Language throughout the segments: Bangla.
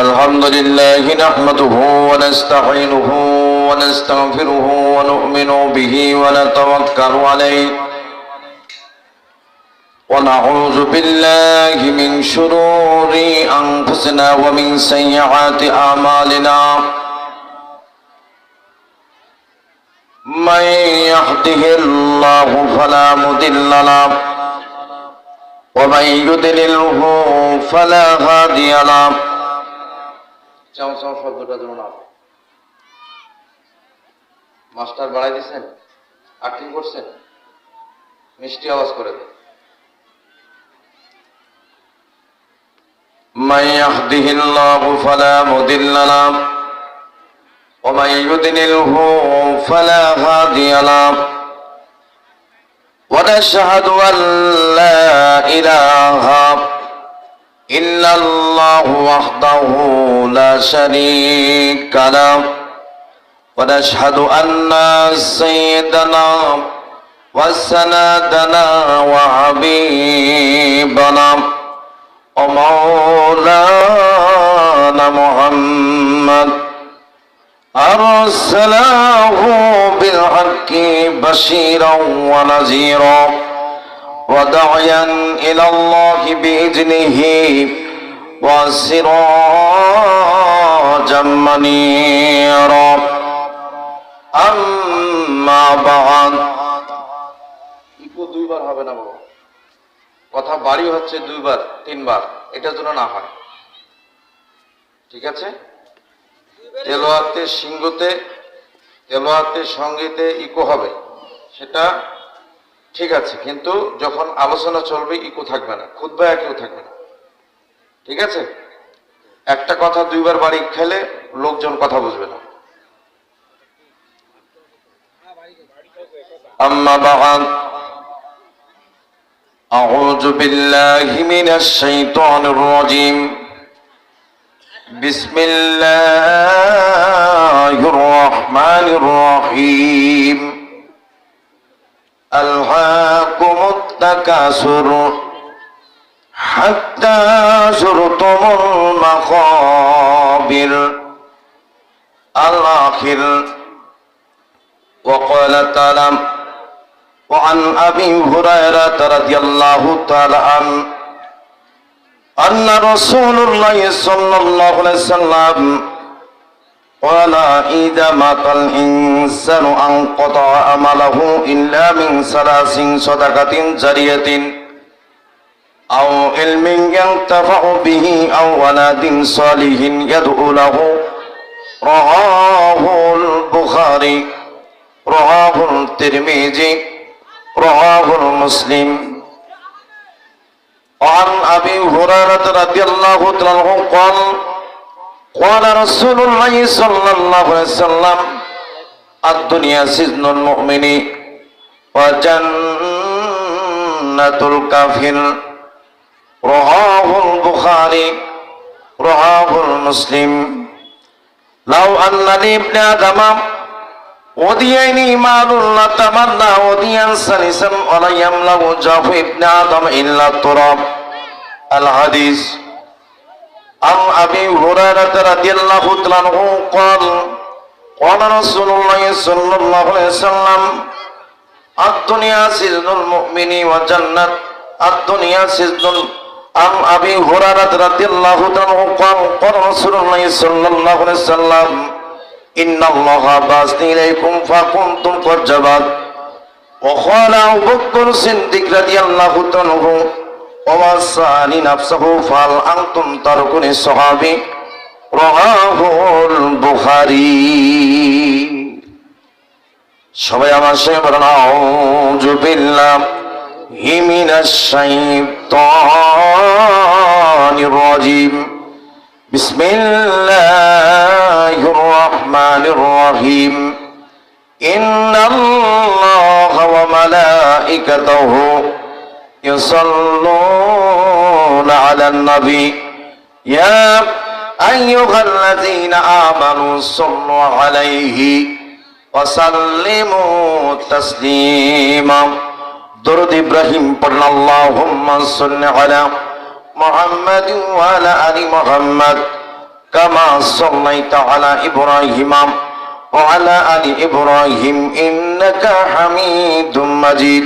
الحمد لله نحمده ونستعينه ونستغفره ونؤمن به ونتوكل عليه ونعوذ بالله من شرور أنفسنا ومن سيئات أعمالنا من يهده الله فلا مضل له ومن يضلله فلا هادي له শব্দটা যেন না মাস্টার বাড়াই দিচ্ছেন অ্যাক্টিং করছেন মিষ্টি আওয়াজ করে দেন من يهده الله فلا مضل له ومن يضلله فلا هادي له ونشهد أن لا إله إلا الله وحده لا شريك له ونشهد أن سيدنا وسندنا وحبيبنا ومولانا محمد أرسله بالحق بشيرا ونذيرا وداعيا إلى الله بإذنه وسراجا منيرا أما بعد ইকো দুইবার হবে না বাবা কথা বাড়ি হচ্ছে দুইবার তিনবার এটা যেন না হয় ঠিক আছে তেলাওয়াতে সিংহতে তেলাওয়াতে সঙ্গীতে ইকো হবে সেটা ঠিক আছে কিন্তু যখন আলোচনা চলবে ইকো থাকবে না খুতবা একই থাকবে না ঠিক আছে একটা কথা দুইবার বাড়ি খেলে লোকজন কথা বুঝবে না আম্মা বা'দ আউযু বিল্লাহি মিনাশ শাইতানির রাজীম বিসমিল্লাহির রহমানির রহিম ألهاكم التكاثر حتى زرتم المقابر الآخر وقال تعالى وعن أبي هريرة رضي الله تعالى عنه أن رسول الله صلى الله عليه وسلم قال إذا مات الإنسان انقطع عمله إلا من ثلاث صدقة جارية أو علم ينتفع به أو ولد صالح يدعو له رواه البخاري رواه الترمذي رواه مسلم وعن أبي هريرة رضي الله عنه قال قال رسول الله صلى الله عليه وسلم الدنيا سجن المؤمن وجنة الكافر رواه البخاري رواه مسلم لو أن لابن آدم وديين مال لتمنى وديا سلسا ولا يملأ جوف ابن آدم إلا التراب الحديث عن أبي هريرة رضي الله عنه قال قال رسول الله صلى الله عليه وسلم الدنيا سجن المؤمن وجنة الدنيا سجن عن أبي هريرة رضي الله عنه قال قال رسول الله صلى الله عليه وسلم إن الله بعث إليكم فكنتم قد جبت وقال أبو بكر الصديق رضي الله عنه ووصاني نفسه فهل أنتم تركون الصحابي رواه البخاري সবাই আমার সঙ্গে বলেন আউযু বিল্লাহি মিনাশ শাইতানির রাজীম বিসমিল্লাহির রহমানির রহিম ইন্নাল্লাহা ওয়া মালাইকাতাহু يصلون على النبي يا أيها الذين آمنوا صلوا عليه وسلموا تسليما درود إبراهيم পড়না اللهم صل على محمد وعلى آل محمد কামা সাল্লাইতা আলা ইব্রাহিম ওয়া আলা আলি ইব্রাহিম ইন্নাকা হামিদুম মাজিদ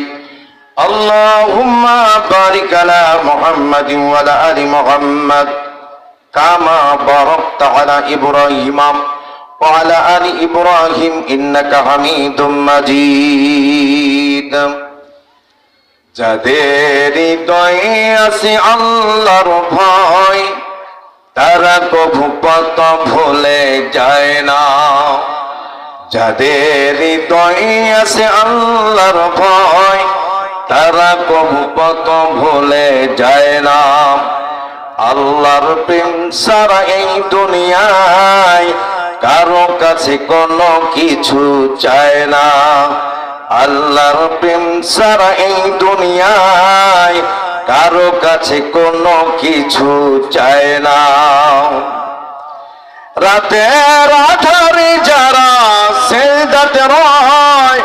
আল্লাহুম্মা বারিক আলা মুহাম্মাদিন ওয়া আলা আলি মুহাম্মাদ কামা বারাকতা আলা ইব্রাহিম ওয়া আলা আলি ইব্রাহিম ইন্নাকা হামিদুম মাজিদ। যাদের হৃদয়ে আছে আল্লাহর ভয় তারা কভু পথ ভুলে যায় না। যাদের হৃদয়ে আছে আল্লাহর ভয় তারা কভু পথ ভুলে যায় না। আল্লাহর প্রেম ছাড়া এই দুনিয়ায় কারো কাছে কোনো কিছু চায় না। আল্লাহর প্রেম ছাড়া এই দুনিয়ায় কারো কাছে কোনো কিছু চায় না। রাতের আধারে যারা সেজদাতে রয়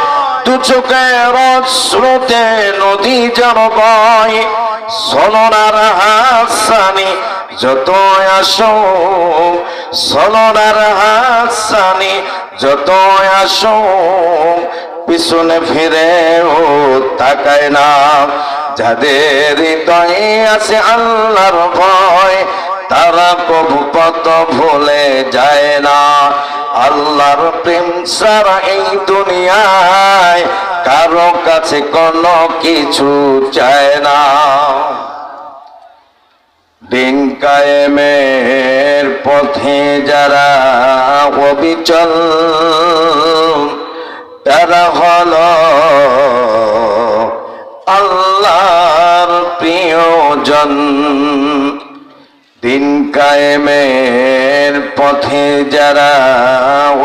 দু চোখের স্রোতে নদী যেন বয় সলনার হাসানি যত আসো সলনার হাসানি যত আসো পিছনে ফিরেও তাকায় না। যাদের হৃদয়ে আছে আল্লাহর ভয় তারা কভু পথ ভুলে যায় না। আল্লাহর প্রেম ছাড়া এই দুনিয়ায় কারো কাছে কোনো কিছু চায় না। দিন কায়েমের পথে যারা অবিচল তারা হলো আল্লাহর প্রিয়জন। দিন কায়েমের পথে যারা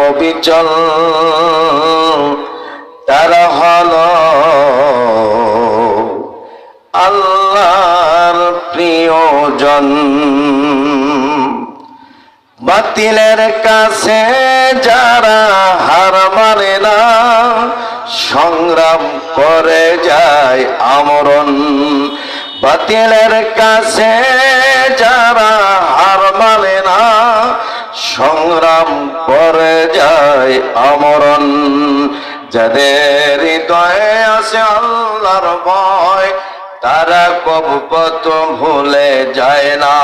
অবিচল তারা হলো আল্লাহর প্রিয়জন। বাতিলের কাছে যারা হার মানে না সংগ্রাম করে যায় আমরণ। বাতিলের কাছে যারা হার মানে না সংগ্রাম করে যায় আমরণ। যাদের হৃদয়ে আছে আল্লাহর ভয় তারা কভু পথ ভুলে যায় না।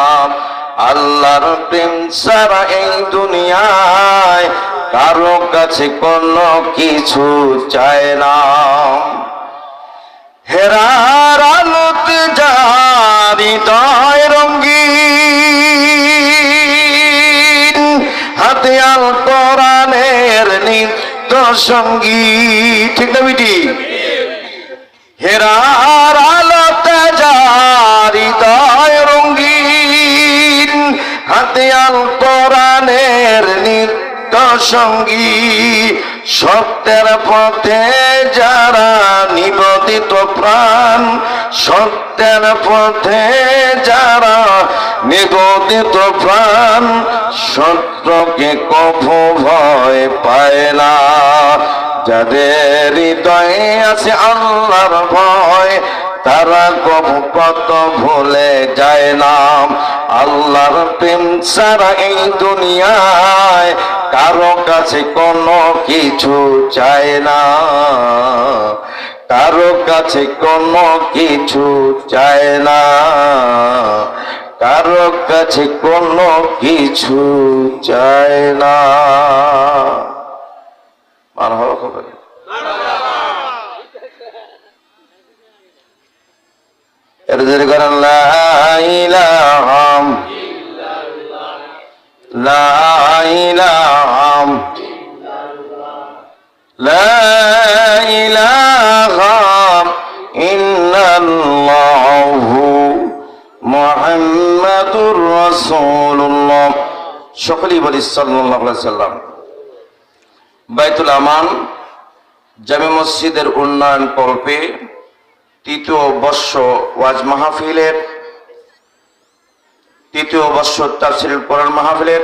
আল্লাহর প্রেম ছাড়া এই দুনিয়ায় কারো কাছে কোনো কিছু চায় না। হেরার আলোতে যার হৃদয় রঙিন হাতে আল কোরআনের নিত্য সঙ্গী। ঠিক না বিটি? হেরার আলোতে যার হৃদয় রঙিন হাতে আল কোরআনের নিত্য সঙ্গী। সত্যের পথে যারা নিবেদিত প্রাণ সত্যের পথে যারা নিবেদিত প্রাণ শত্রুকে কভু ভয় পায় না। যাদের হৃদয়ে আছে আল্লাহর ভয় তারা কভু পথ ভুলে যায় না। আল্লাহর প্রেম ছাড়া এই দুনিয়ায় কারো কাছে কোনো কিছু চায় না। কারো কাছে কোনো কিছু চায় না। কারো কাছে কোনো কিছু চায় না। মারহাবা হবে। এর জোরে করেন লা ইলাহা ইল্লাল্লাহ লা ইলাহা লা ইলাহা ইল্লাল্লাহু মুহাম্মাদুর রাসূলুল্লাহ। সকলেই বলি সাল্লাল্লাহু আলাইহি সাল্লাম। বাইতুল আমান জামে মসজিদের উন্নয়ন কল্পে তৃতীয় বর্ষ ওয়াজ মাহফিলের তৃতীয় বর্ষ তাফসীরুল কোরআন মাহফিলের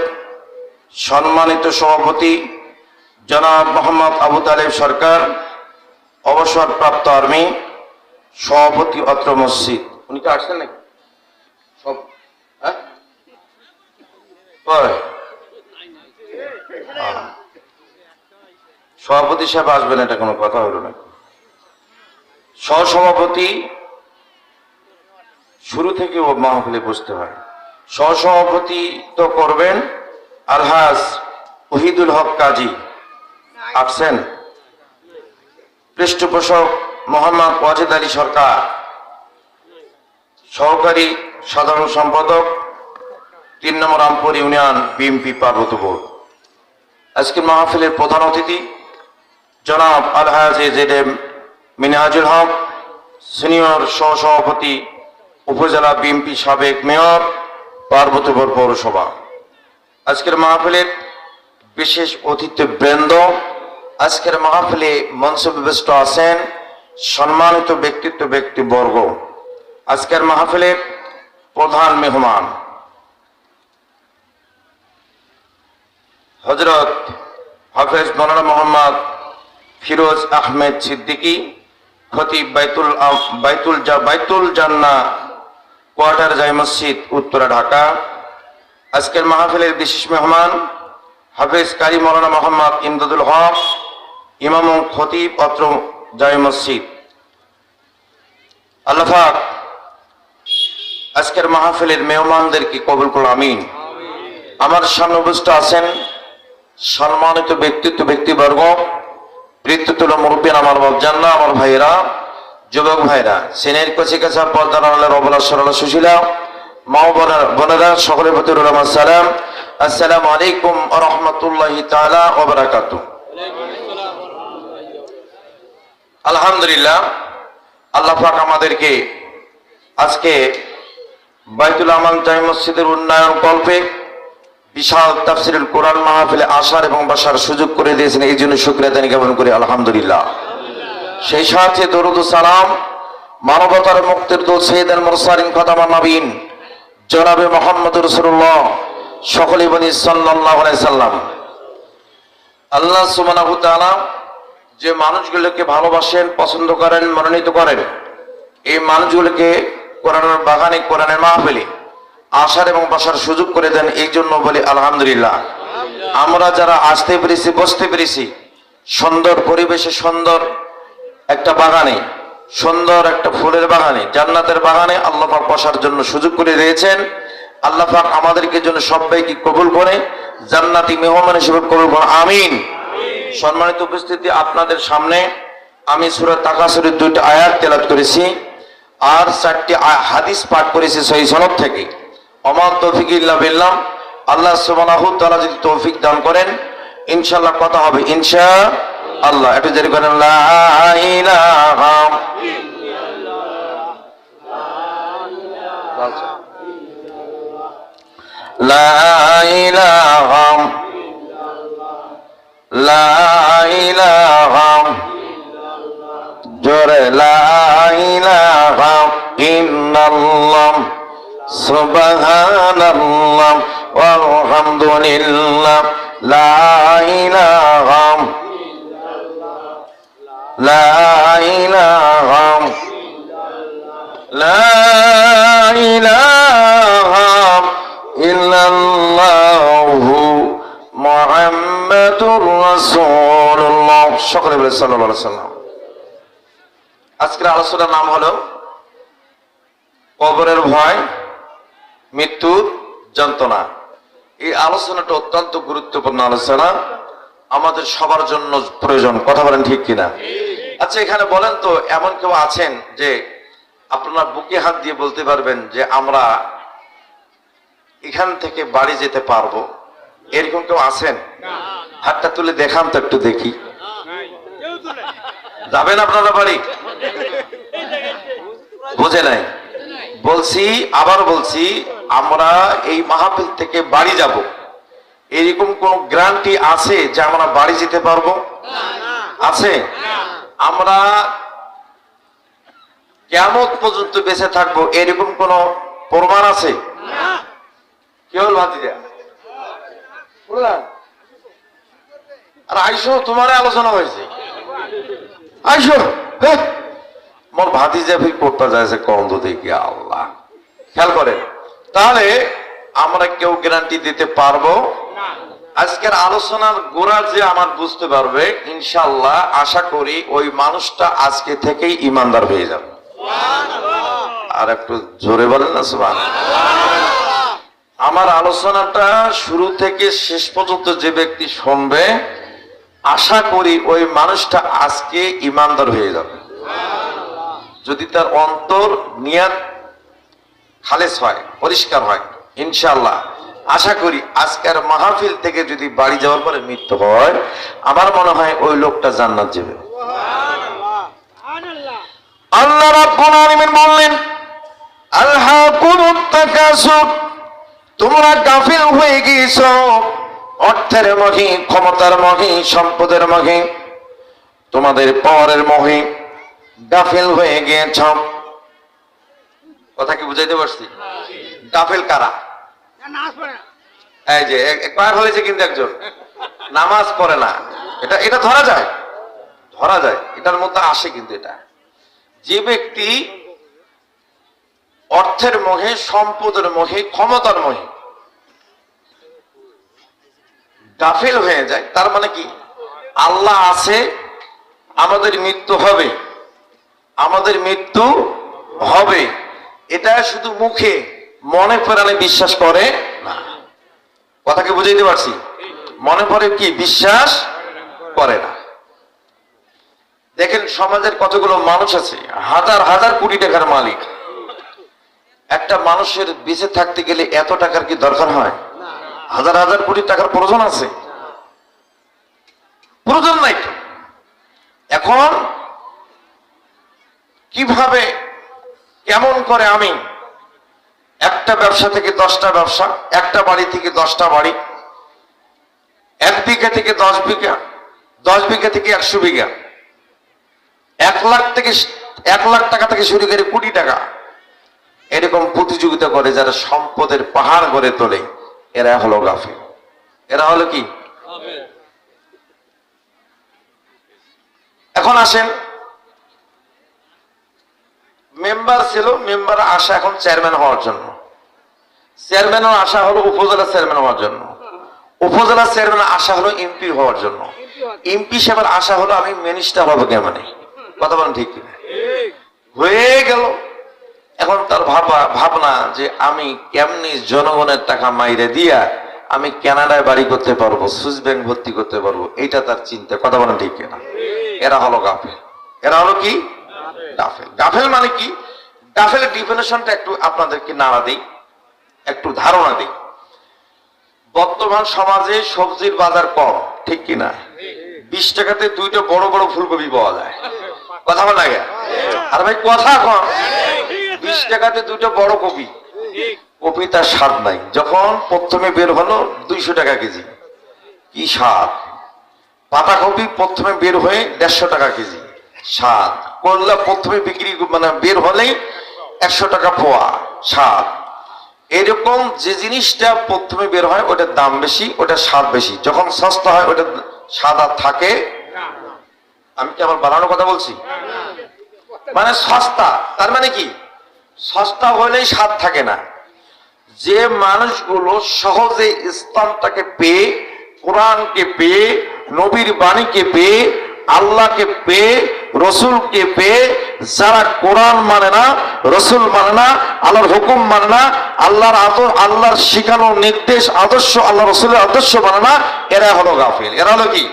সম্মানিত সভাপতি জনাব মোহাম্মদ আবু তালেব সরকার অবসরপ্রাপ্ত আর্মি সভাপতি অত্র মসজিদ। উনি কি আসছেন নাকি সব? হ্যাঁ সভাপতি সাহেব আসবেন, এটা কোনো কথা হলো না। সহসভাপতি শুরু থেকে ও মাহফিলে বসতে হয়। সহসভাপতি তো করবেন আলহাজ ওহিদুল হক কাজী, আসছেন। পৃষ্ঠপোষক মোহাম্মদ ওয়াজেদ আলী সরকার, সহকারী সাধারণ সম্পাদক 3 নম্বর রামপুর ইউনিয়ন বিএনপি পার্বতীপুর। আজকের মাহফিলের প্রধান অতিথি জনাব আলহাজ এজেডএম মিনহাজুল হক, সিনিয়র সহসভাপতি উপজেলা বিএনপি, সাবেক মেয়র পার্বতীপুর পৌরসভা। আজকের মাহফিলের বিশেষ অতিথিবৃন্দ, আজকের মাহফিলে মঞ্চে বিশিষ্ট আছেন সম্মানিত ব্যক্তিবর্গ। আজকের মাহফিলের প্রধান মেহমান হযরত হাফেজ মৌলানা মোহাম্মদ ফিরোজ আহমেদ সিদ্দিকী, খতিব বাইতুল জান্নাহ কোয়ার্টার জামে মসজিদ, উত্তরা, ঢাকা। আজকের মাহফিলের বিশেষ মেহমান হাফেজ কারি মৌলানা মোহাম্মদ ইমদাদুল হক, ইমাম ও খতিব অত্র জামে মসজিদ। আল্লাহ পাক আজকের মাহফিলের মেহমানদেরকে কবুল করুন, আমিন। আমার সামনে উপস্থিত আছেন সম্মানিত ব্যক্তিবর্গ, বৃত্ততুল্য মুরব্বিয়ান, আমার বাপজানরা, আমার ভাইয়েরা, যুবক ভাইরা, সিনের কচি কাছা পর্দার আড়ালের অবলা সরলা সুশীলা মা বোনেরা, সকলের প্রতি রহমান সালাম। আসসালামু আলাইকুম ওয়া রাহমাতুল্লাহি তাআলা ওয়া বারাকাতুহু। আলহামদুলিল্লাহ, আল্লাহ পাক আমাদেরকে আজকে বাইতুল আমান জামে মসজিদের উন্নয়ন কল্পে বিশাল তাফসিরুল কোরআন মাহফিলে আসার এবং বসার সুযোগ করে দিয়েছেন, এই জন্য শুকরিয়া আদায় জ্ঞাপন করি আলহামদুলিল্লাহ। সেই সাথে দরুদ ও সালাম মানবতার মুক্তির দূত সাইয়্যিদুল মুরসালিন খাতামুন নবীন জনাবে মুহাম্মদুর রাসূলুল্লাহ সকলে বলি সাল্লাল্লাহু আলাইহি সাল্লাম। আল্লাহ সুবহানাহু ওয়া তাআলা যে মানুষগুলোকে ভালোবাসেন, পছন্দ করেন, মনোনীত করেন, এই মানুষগুলোকে কোরআনের বাগানে, কোরআনের মাহফিলে আসার এবং বসার সুযোগ করে দেন, এই জন্য বলি আলহামদুলিল্লাহ। আমরা যারা আসতে পেরেছি, বসতে পেরেছি সুন্দর পরিবেশে, সুন্দর একটা বাগানে, সুন্দর একটা ফুলের বাগানে, জান্নাতের বাগানে আল্লাহ পাক বসার জন্য সুযোগ করে দিয়েছেন। আল্লাহ পাক আমাদেরকে জন্য সবাইকে কবুল করে জান্নাতি মেহমান হিসেবে কবুল করে, আমিন। সম্মানিত উপস্থিতি, আপনাদের সামনে আমি সূরা তাকাসুরের 2টি আয়াত তেলাওয়াত করেছি আর 4টি হাদিস পাঠ করেছি সহিহ সনদ থেকে। ওমা তৌফিক ইল্লা বিল্লাহ। আল্লাহ সুবহানাহু ওয়া তাআলা যদি তৌফিক দান করেন ইনশাআল্লাহ কথা হবে, ইনশাআল্লাহ। একটু জোরে করেন, লা ইলাহা লা ইলাহা লা ইলাহা জোরে লা ইলাহা ইল্লাল্লাহ সুবহানাল্লাহ ওয়ালহামদুলিল্লাহ লা ইলাহা লা ইলাহা লা ইলাহা ইল্লাল্লাহু মুহাম্মাদুর রাসূলুল্লাহ সকলে বলে সাল্লাল্লাহু আলাইহি সাল্লাম। আজকের আলোচনার নাম হলো কবরের ভয়, মৃত্যুর যন্ত্রণা। এই আলোচনাটা অত্যন্ত গুরুত্বপূর্ণ আলোচনা, আমাদের সবার জন্য প্রয়োজন। কথা বলেন ঠিক কিনা? আচ্ছা, এখানে বলেন তো এমন কেউ আছেন যে আপনারা বুকে হাত দিয়ে বলতে পারবেন যে আমরা এখান থেকে বাড়ি যেতে পারবো? এরকম কেউ আছেন? হাতটা তুলে দেখান তো, একটু দেখি। যাবেন আপনারা বাড়ি? বুঝে নাই? বলছি, আবার বলছি, আমরা এই মাহফিল থেকে বাড়ি যাব, এরকম কোন গ্যারান্টি আছে যে আমরা বাড়ি যেতে পারবো? আছে? আমরা কিয়ামত পর্যন্ত বেঁচে থাকবো এরকম কোন প্রমাণ আছে? কেউ ভাতিজা আর আইসো, তোমার আলোচনা হয়েছে, আইসো। মোর ভাতিজা ফির করতে যাচ্ছে কম তো দেখি, আল্লাহ খেয়াল করেন। তাহলে আমরা কেউ গ্যারান্টি দিতে পারবো আজকের আলোচনার গোড়া যে আমার বুঝতে পারবে, ইনশাআল্লাহ আশা করি ওই মানুষটা আজকে থেকেই ইমানদার হয়ে যাবে। আর একটু জোরে বলেন না সুবহানাল্লাহ। আমার আলোচনাটা শুরু থেকে শেষ পর্যন্ত যে ব্যক্তি শুনবে, আশা করি ওই মানুষটা আজকে ইমানদার হয়ে যাবে, যদি তার অন্তর নিয়াত খালেস হয়, পরিষ্কার হয়। ইনশাআল্লাহ আশা করি আজকের মাহফিল থেকে যদি বাড়ি যাওয়ার পরে মৃত্যু হয়, আমার মনে হয় ওই লোকটা জান্নাত যাবে। আল্লাহ রাব্বুল আলামিন বললেন, আলহাকুমুত তাকাসুর, তোমরা গাফিল হয়ে গিয়েছো অর্থের মোহে, ক্ষমতার মোহে, সম্পদের মোহে, তোমাদের পাওয়ারের মোহে গাফিল হয়ে গিয়েছ। কথা কি বুঝাইতে পারছি? গাফিল কারা? এই যে একবার হয়েছে কিন্তু একজন নামাজ পড়ে না, এটা ধরা যায়, ধরা যায়, এটার মধ্যে আসে। কিন্তু এটা যে ব্যক্তি অর্থের মোহে, সম্পদের মোহে, ক্ষমতার মোহে গাফিল হয়ে যায়, তার মানে কি আল্লাহ আছে, আমাদের মৃত্যু হবে, আমাদের মৃত্যু হবে, এটা শুধু মুখে, মনে প্রাণে বিশ্বাস করে না। কথা কি বুঝাইতে পারছি? মনে পড়ে কি বিশ্বাস করে না। দেখেন সমাজের কতগুলো মানুষ আছে হাজার হাজার কোটি টাকার মালিক, একটা মানুষের বেঁচে থাকতে গেলে এত টাকার কি দরকার হয়? হাজার হাজার কোটি টাকার প্রয়োজন আছে? প্রয়োজন নাই তো। এখন কিভাবে, কেমন করে আমি একটা ব্যবসা থেকে 10টা ব্যবসা, একটা বাড়ি থেকে 10টা বাড়ি, 1 বিঘা থেকে 10 বিঘা, 10 বিঘা থেকে 100 বিঘা, 1 লাখ টাকা থেকে শুরু করে কোটি টাকা, এরকম প্রতিযোগিতা করে যারা সম্পদের পাহাড় গড়ে তোলে, এরা হলো গাফিল। এরা হলো কি? এখন আসেন, মেম্বার ছিল, মেম্বার আশা এখন চেয়ারম্যান হওয়ার জন্য, চেয়ারম্যানের আশা হলো উপজেলা চেয়ারম্যান হওয়ার জন্য, উপজেলা চেয়ারম্যান আশা হলো এমপি হওয়ার জন্য, এমপি সাহেবের আশা হলো আমি মিনিস্টার হবো কেমনে। কথা বলেন ঠিক কিনা? হয়ে গেল। এখন তার ভাবনা যে আমি কেমনি জনগণের টাকা মাইরে দিয়া আমি কানাডায় বাড়ি করতে পারবো, সুইস ব্যাংক ভর্তি করতে পারবো, এটা তার চিন্তা। কথা বলেন ঠিক কিনা? এরা হলো গাফেল। এরা হলো কি? গাফেল। গাফেল মানে কি? গাফেলের ডিফিনিশনটা একটু আপনাদেরকে নাড়া দিই, একটু ধারণা দিই। বর্তমান সমাজে সবজির বাজার কম, ঠিক কিনা? 20 টাকাতে 2টা বড় বড় ফুলকপি পাওয়া যায়। কথা বলা লাগে? আর ভাই কথা কম, 20 টাকাতে 2টা বড় কপি, কপি তার স্বাদ নাই। যখন প্রথমে বের হলো 200 টাকা কেজি, কি স্বাদ! পাতাকপি প্রথমে বের হয়ে 150 টাকা কেজি, স্বাদ। করলা প্রথমে বিক্রি মানে বের হলেই 100 টাকা পোয়া, স্বাদ। এরকম যে জিনিসটা প্রথমে বের হয় ওটার দাম বেশি, ওটার স্বাদ বেশি। যখন সস্তা হয় ওটার স্বাদ আর থাকে। আমি কি আবার বানানোর কথা বলছি? মানে সস্তা, তার মানে কি সস্তা হলেই স্বাদ থাকে না। যে মানুষগুলো সহজে ইসলামটাকে পেয়ে, কোরআনকে পেয়ে, নবীর বাণীকে পেয়ে, আল্লাহকে পেয়ে, রসুলকে পেয়ে, যারা কোরআন মানে না, রসুল মানে না, আল্লাহর হুকুম মানে না, আল্লাহর শিখানো নির্দেশ, আদর্শ, আল্লাহ রসুলের আদর্শ মানে না, এরা হলো গাফিল। এরা হলো কি?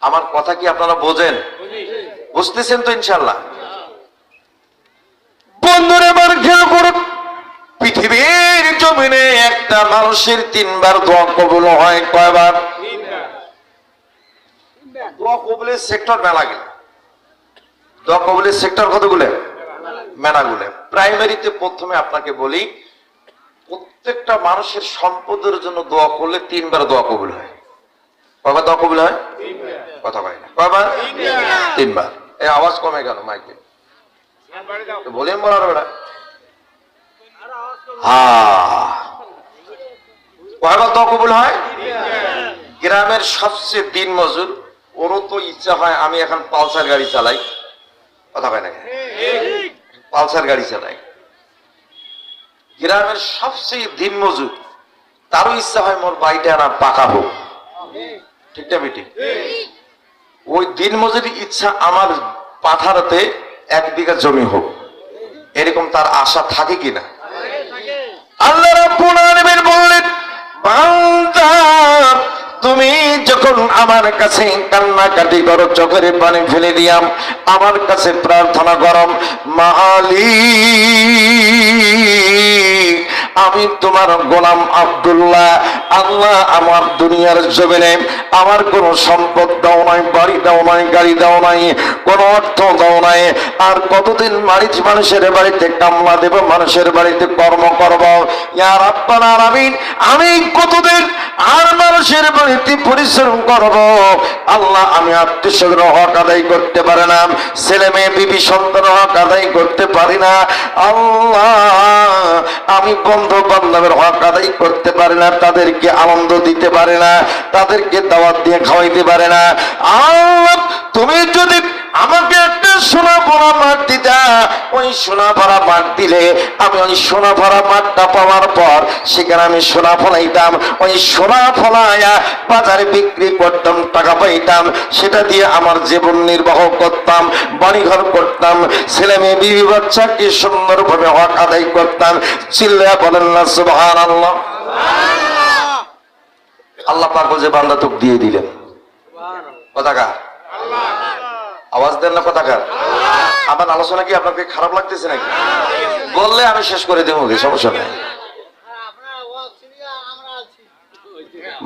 আমার কথা কি আপনারা বোঝেন? বুঝতেছেন তো ইনশাল্লাহ? বন্ধুরা এবার খেয়াল করুন, পৃথিবীর জমিনে একটা মানুষের 3 বার দোয়া কবুল হয়। কয়বার? দোয়া কবুলের সেক্টর মেলা গেলে, দোয়া কবুলের সেক্টর কতগুলো? মেলাগুলো। প্রাইমারিতে প্রথমে আপনাকে বলি, প্রত্যেকটা মানুষের সম্পদের জন্য দোয়া করলে 3 বার দোয়া কবুল হয়। কয়বার দোয়া কবুল হয়? কথা বলে না। কয়বার? 3 বার। এই আওয়াজ কমে গেল মাইকে, ভলিউম বাড়ানো বেড়া। কয়বার দোয়া কবুল হয়? গ্রামের সবচেয়ে দিন মজুর, ওরও তো ইচ্ছা হয় আমি এখন পালসার গাড়ি চালাই। কথা হয় না? পালসার গাড়ি চালাই। গ্রামের সবচেয়ে দিন মজুর তারও ইচ্ছা হয় মোর বাড়িটা না পাকা হোক, ঠিক না বেটি? ওই দিন মজুরি ইচ্ছা আমার পাথারতে 1 বিঘা জমি হোক, এরকম তার আশা থাকে কিনা? আল্লাহ রাব্বুল আলামিন বললেন, বান্দা তুমি যখন আমার কাছে কান্নাকাটি করো, চোখের পানি ফেলে দিয়াম, আমার কাছে প্রার্থনা করো, মালিক আমি তোমার গোলাম আব্দুল্লাহ, আল্লাহ আমার দুনিয়ার জমিনে আমার কোন সম্পদ দাও নাই, বাড়ি দাও নাই, গাড়ি দাও নাই, কোন অর্থ দাও নাই, আর কতদিন মানুষের বাড়িতে কামলা দেব, মানুষের বাড়িতে কর্ম করব, ইয়া রাব্বাল আলামিন আমি কতদিন আর মানুষের বাড়িতে পরিশ্রম করব? আল্লাহ আমি আত্মীয়স্বজনের হক আদায় করতে পারি না, ছেলে মেয়ে বিবি সন্তানের হক আদায় করতে পারি না, আল্লাহ আমি বন্ধু বান্ধবের হক আদায় করতে পারি না, তাদেরকে আনন্দ দিতে পারে না, তাদেরকে দাওয়াত দিয়ে খাওয়াইতে পারে না। আল্লাহ তুমি যদি আমাকে একটা সোনা ভরা মাঠ দিতা, ওই সোনা ভরা মাঠ দিলে আমি ওই সোনা ভরা মাঠটা পাওয়ার পর সেখানে আমি সোনা ফলাইতাম, ওই সোনা ফলাইয়া বাজারে বিক্রি করতাম, টাকা পাইতাম, সেটা দিয়ে আমার জীবন নির্বাহ করতাম, বাড়িঘর করতাম, ছেলে মেয়ে বিবি বাচ্চাকে সুন্দরভাবে হক আদায় করতাম। চিল্লায়া বলেন না সুবহানাল্লাহ। আল্লাহ পাক যে বান্দা তোকে দিয়ে দিলেন, কথাকার আওয়াজ দেন না, কথাকার আমার আলোচনা কি আপনাকে খারাপ লাগতেছে নাকি? বললে আমি শেষ করে দেবো, সমস্যা নেই।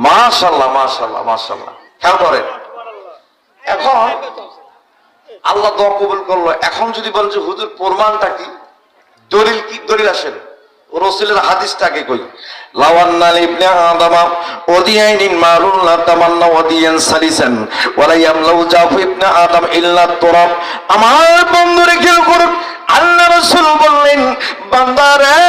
মাশাআল্লাহ মাশাআল্লাহ মাশাআল্লাহ। খেয়াল করেন, এখন আল্লাহ দোয়া কবুল করলো। এখন যদি বলেন যে হুজুর প্রমাণটা কি, দলিল কি? দলিল আসেন, রাসূলের হাদিসটাকে কই, লাওয়ান্নাল ইবনে আদম ওদিয়াইনিন মারুন লা তামান্না ওদিয়ান সালিসান ওয়ালা ইয়ামলাউ জাফু ইবনে আদম ইল্লা তুরাব। আমার বন্ধুরে খেয়াল করুন, আল্লাহ রাসূল বললেন, বান্দারে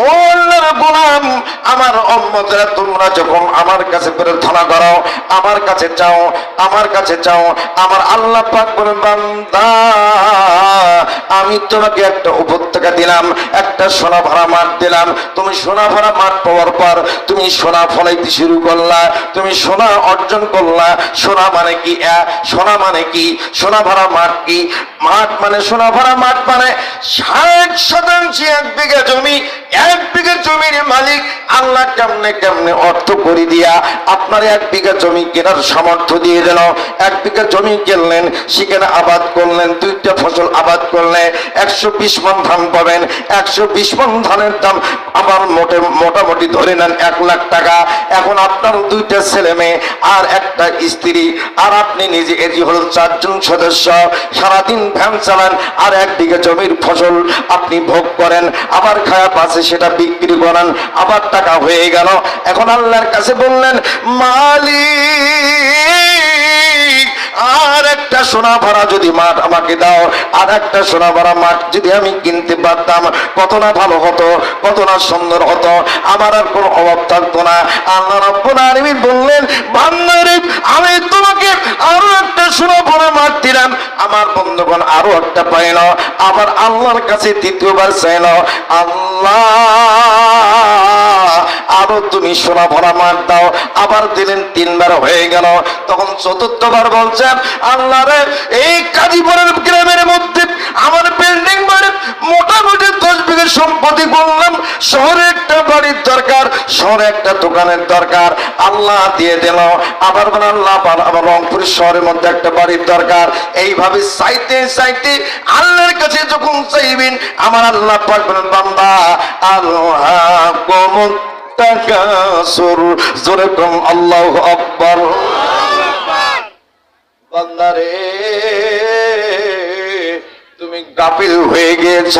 ও আল্লাহর গোলাম, আমার উম্মতরা তোমরা যখন আমার কাছে প্রার্থনা করো, আমার কাছে চাও, আমার কাছে চাও, আমার আল্লাহ পাক বলেন, বান্দা আমি তোমাকে একটা উপত্যকা দিলাম, একটা সোনা ভরা মাঠ দিলাম, তুমি সোনা ভরা মাঠ পাওয়ার পর তুমি সোনা ফলাইতে শুরু করলা, তুমি সোনা অর্জন করলা। সোনা মানে কি? সোনা মানে কি? সোনা ভরা মাঠ কি? মাঠ মানে সোনা ভরা মাঠ মানে 60% 1 বিঘা জমি। 1 বিঘা জমির মালিক আল্লাহ কেমনে কেমনে অর্থ করে দিয়া আপনার 1 বিঘা জমি কেনার সামর্থ্য দিয়ে দিল। 1 বিঘা জমি কিনলেন, সেখানে আবাদ করলেন, 2টা ফসল আবাদ করলে 120 মণ ধান পাবেন। 120 মণ ধানের দাম আমার মোটামুটি ধরে নেন 1 লাখ টাকা। এখন আপনার 2টা ছেলে মেয়ে আর একটা স্ত্রী আর আপনি নিজে, এটি হল 4 জন সদস্য। সারাদিন ভ্যান চালান আর 1 বিঘা জমির ফসল আপনি ভোগ করেন, আবার খায়া পাশে সেটা বিক্রি করেন, আবার টাকা হয়ে গেল। এখন আল্লাহর কাছে বললেন, মালিক আর একটা সোনা ভরা যদি মাঠ আমাকে দাও, আর একটা সোনা ভরা মাঠ যদি আমি কিনতে পারতাম, কত না ভালো হতো, কত না সুন্দর হতো, আমার আর কোনো অভাব থাকতো না। আল্লাহ রাব্বুল আলামিন বললেন, বান্দারে আমি তোমাকে আরো একটা সোনা ভরা মাঠ দিলাম। আমার বন্ধুগণ আরো একটা পাইল, আবার আল্লাহর কাছে দ্বিতীয়বার চাইল, আল্লাহ আরো তুমি সোনা ভরা মাঠ দাও। আবার দিলেন, 3 বার হয়ে গেল। তখন 4র্থবার বলছেন, আল্লাহ রে এই কাজীপুরের গ্রামের মধ্যে আমার বিল্ডিং বাড়ি মোটামুটি 10 বিঘা সম্পত্তি করলাম, শহরে একটা বাড়ির দরকার, শহরে একটা দোকানের দরকার, আল্লাহ দিয়ে দিল। আবার বলেন, আল্লাহ আবার রংপুর শহরের মধ্যে একটা বাড়ির দরকার। এইভাবে চাইতে চাইতে আল্লাহর কাছে যখন চাইবেন, আমার আল্লাহ পাক বলেন, বান্দা আল্লাহ কোমন তাকাসুর, জোরে কম আল্লাহু আকবার। বান্দারে তুমি গাফিল হয়ে গিয়েছ,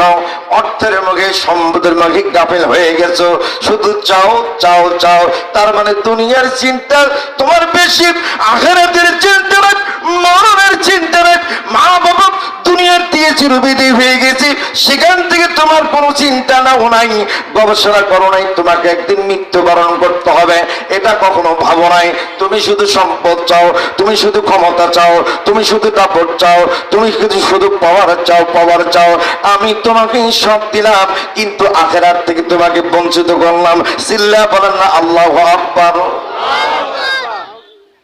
অর্থের মুখে সম্পদের মুখে গাফিল হয়ে গেছো, শুধু চাও চাও চাও। তার মানে দুনিয়ার চিন্তা তোমার বেশি, আখিরাতের চিন্তা নাই, মরণের চিন্তা নাই। মা বাবা দুনিয়ার থেকে চিরবিদায় হয়ে গেছে, সেখান থেকে তোমার কোনো চিন্তা নাও নাই, গবেষণা করো নাই তোমাকে একদিন মৃত্যুবরণ করতে হবে, এটা কখনো ভাবো নাই। তুমি শুধু সম্পদ চাও, তুমি শুধু ক্ষমতা চাও, তুমি শুধু দাপট চাও, তুমি শুধু পাওয়ার চাও। আমি তোমাকে সব দিলাম, কিন্তু আখিরাত থেকে তোমাকে বঞ্চিত করলাম। চিল্লা বলেন না আল্লাহু আকবার।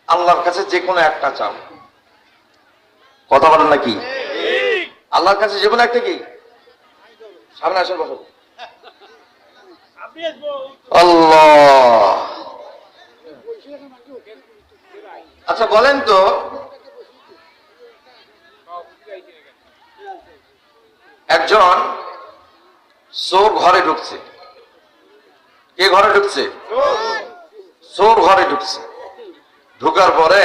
আল্লাহর কাছে যে কোনো একটা চাও। কথা বলেন নাকি? আল্লাহর কাছে যে কোনো একটা কি? সামনে আসেন, বসো। আল্লাহ। আচ্ছা বলেন তো, একজন চোর ঘরে ঢুকছে। কে ঘরে ঢুকছে? চোর ঘরে ঢুকছে। ঢুকার পরে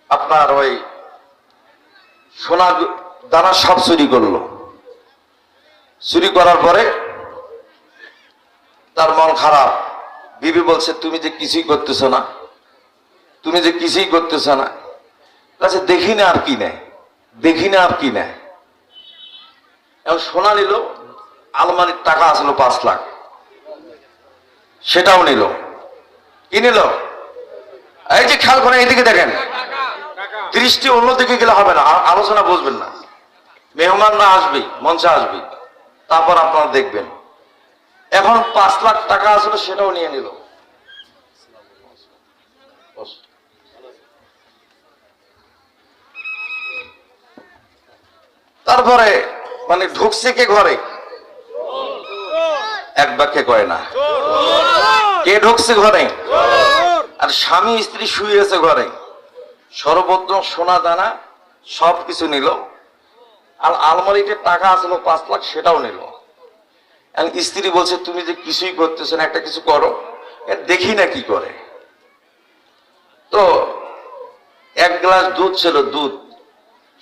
আপনার ওই সোনা দানা সব চুরি করলো। চুরি করার পরে তার মন খারাপ। বিবি বলছে, তুমি যে কিছুই করতেছ না, তুমি যে কিছুই করতেছ না। কাছে দেখি না আর কি নেয়, দেখি না আর কি নেয়। এখন সোনা নিল, আলমারির টাকা আসলো 5 লাখ, সেটাও নিল। কি নিল? এই যে খেয়াল করে এইদিকে দেখেন, দৃষ্টি অন্যদিকে গেলে হবে না, আলোচনা বুঝবেন না। মেহমানরা আসবে, মঞ্চে আসবে, তারপর আপনারা দেখবেন। এখন 5 লাখ টাকা আসলে, সেটাও নিয়ে নিল। তারপরে মানে ঢুকছে কে ঘরে? এক বাক্যে কয় না, কে ঢুকছে ঘরে? আর স্বামী স্ত্রী শুয়ে আছে ঘরে। সর্বত্র সোনা দানা সবকিছু নিল, আর আলমারিতে টাকা আসলো 5 লাখ, সেটাও নিল। স্ত্রী বলছে, তুমি যে কিছুই করতেছো না, একটা কিছু করো, দেখি না কি করে। তো 1 গ্লাস দুধ ছিল, দুধ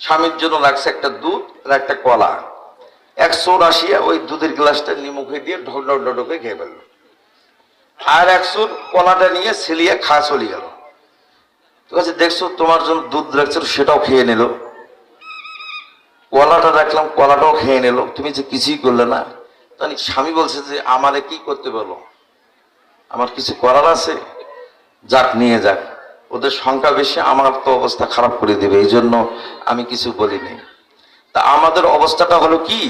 স্বামীর জন্য রাখছে, একটা দুধ আর একটা কলা। এক চোর আসিয়া ওই দুধের গ্লাসটা নিমুখে দিয়ে ঢোক ঢোকে খেয়ে ফেলল। আর এক চোর কলাটা নিয়ে ছেলিয়ে খাওয়া চলে গেল। ঠিক আছে, দেখছো তোমার জন্য দুধ রাখছিল, সেটাও খেয়ে নিল। কলাটা রাখলাম, কলাটাও খেয়ে নিল। তুমি যে কিছুই করলে না। তাই স্বামী বলছে যে, আমারে কি করতে বলো, আমার কিছু করার আছে, যাক নিয়ে যাক, ওদের সংখ্যা বেশি, আমার তো অবস্থা খারাপ করে দেবে, এই জন্য আমি কিছু বলিনি। তা আমাদের অবস্থাটা হলো কি,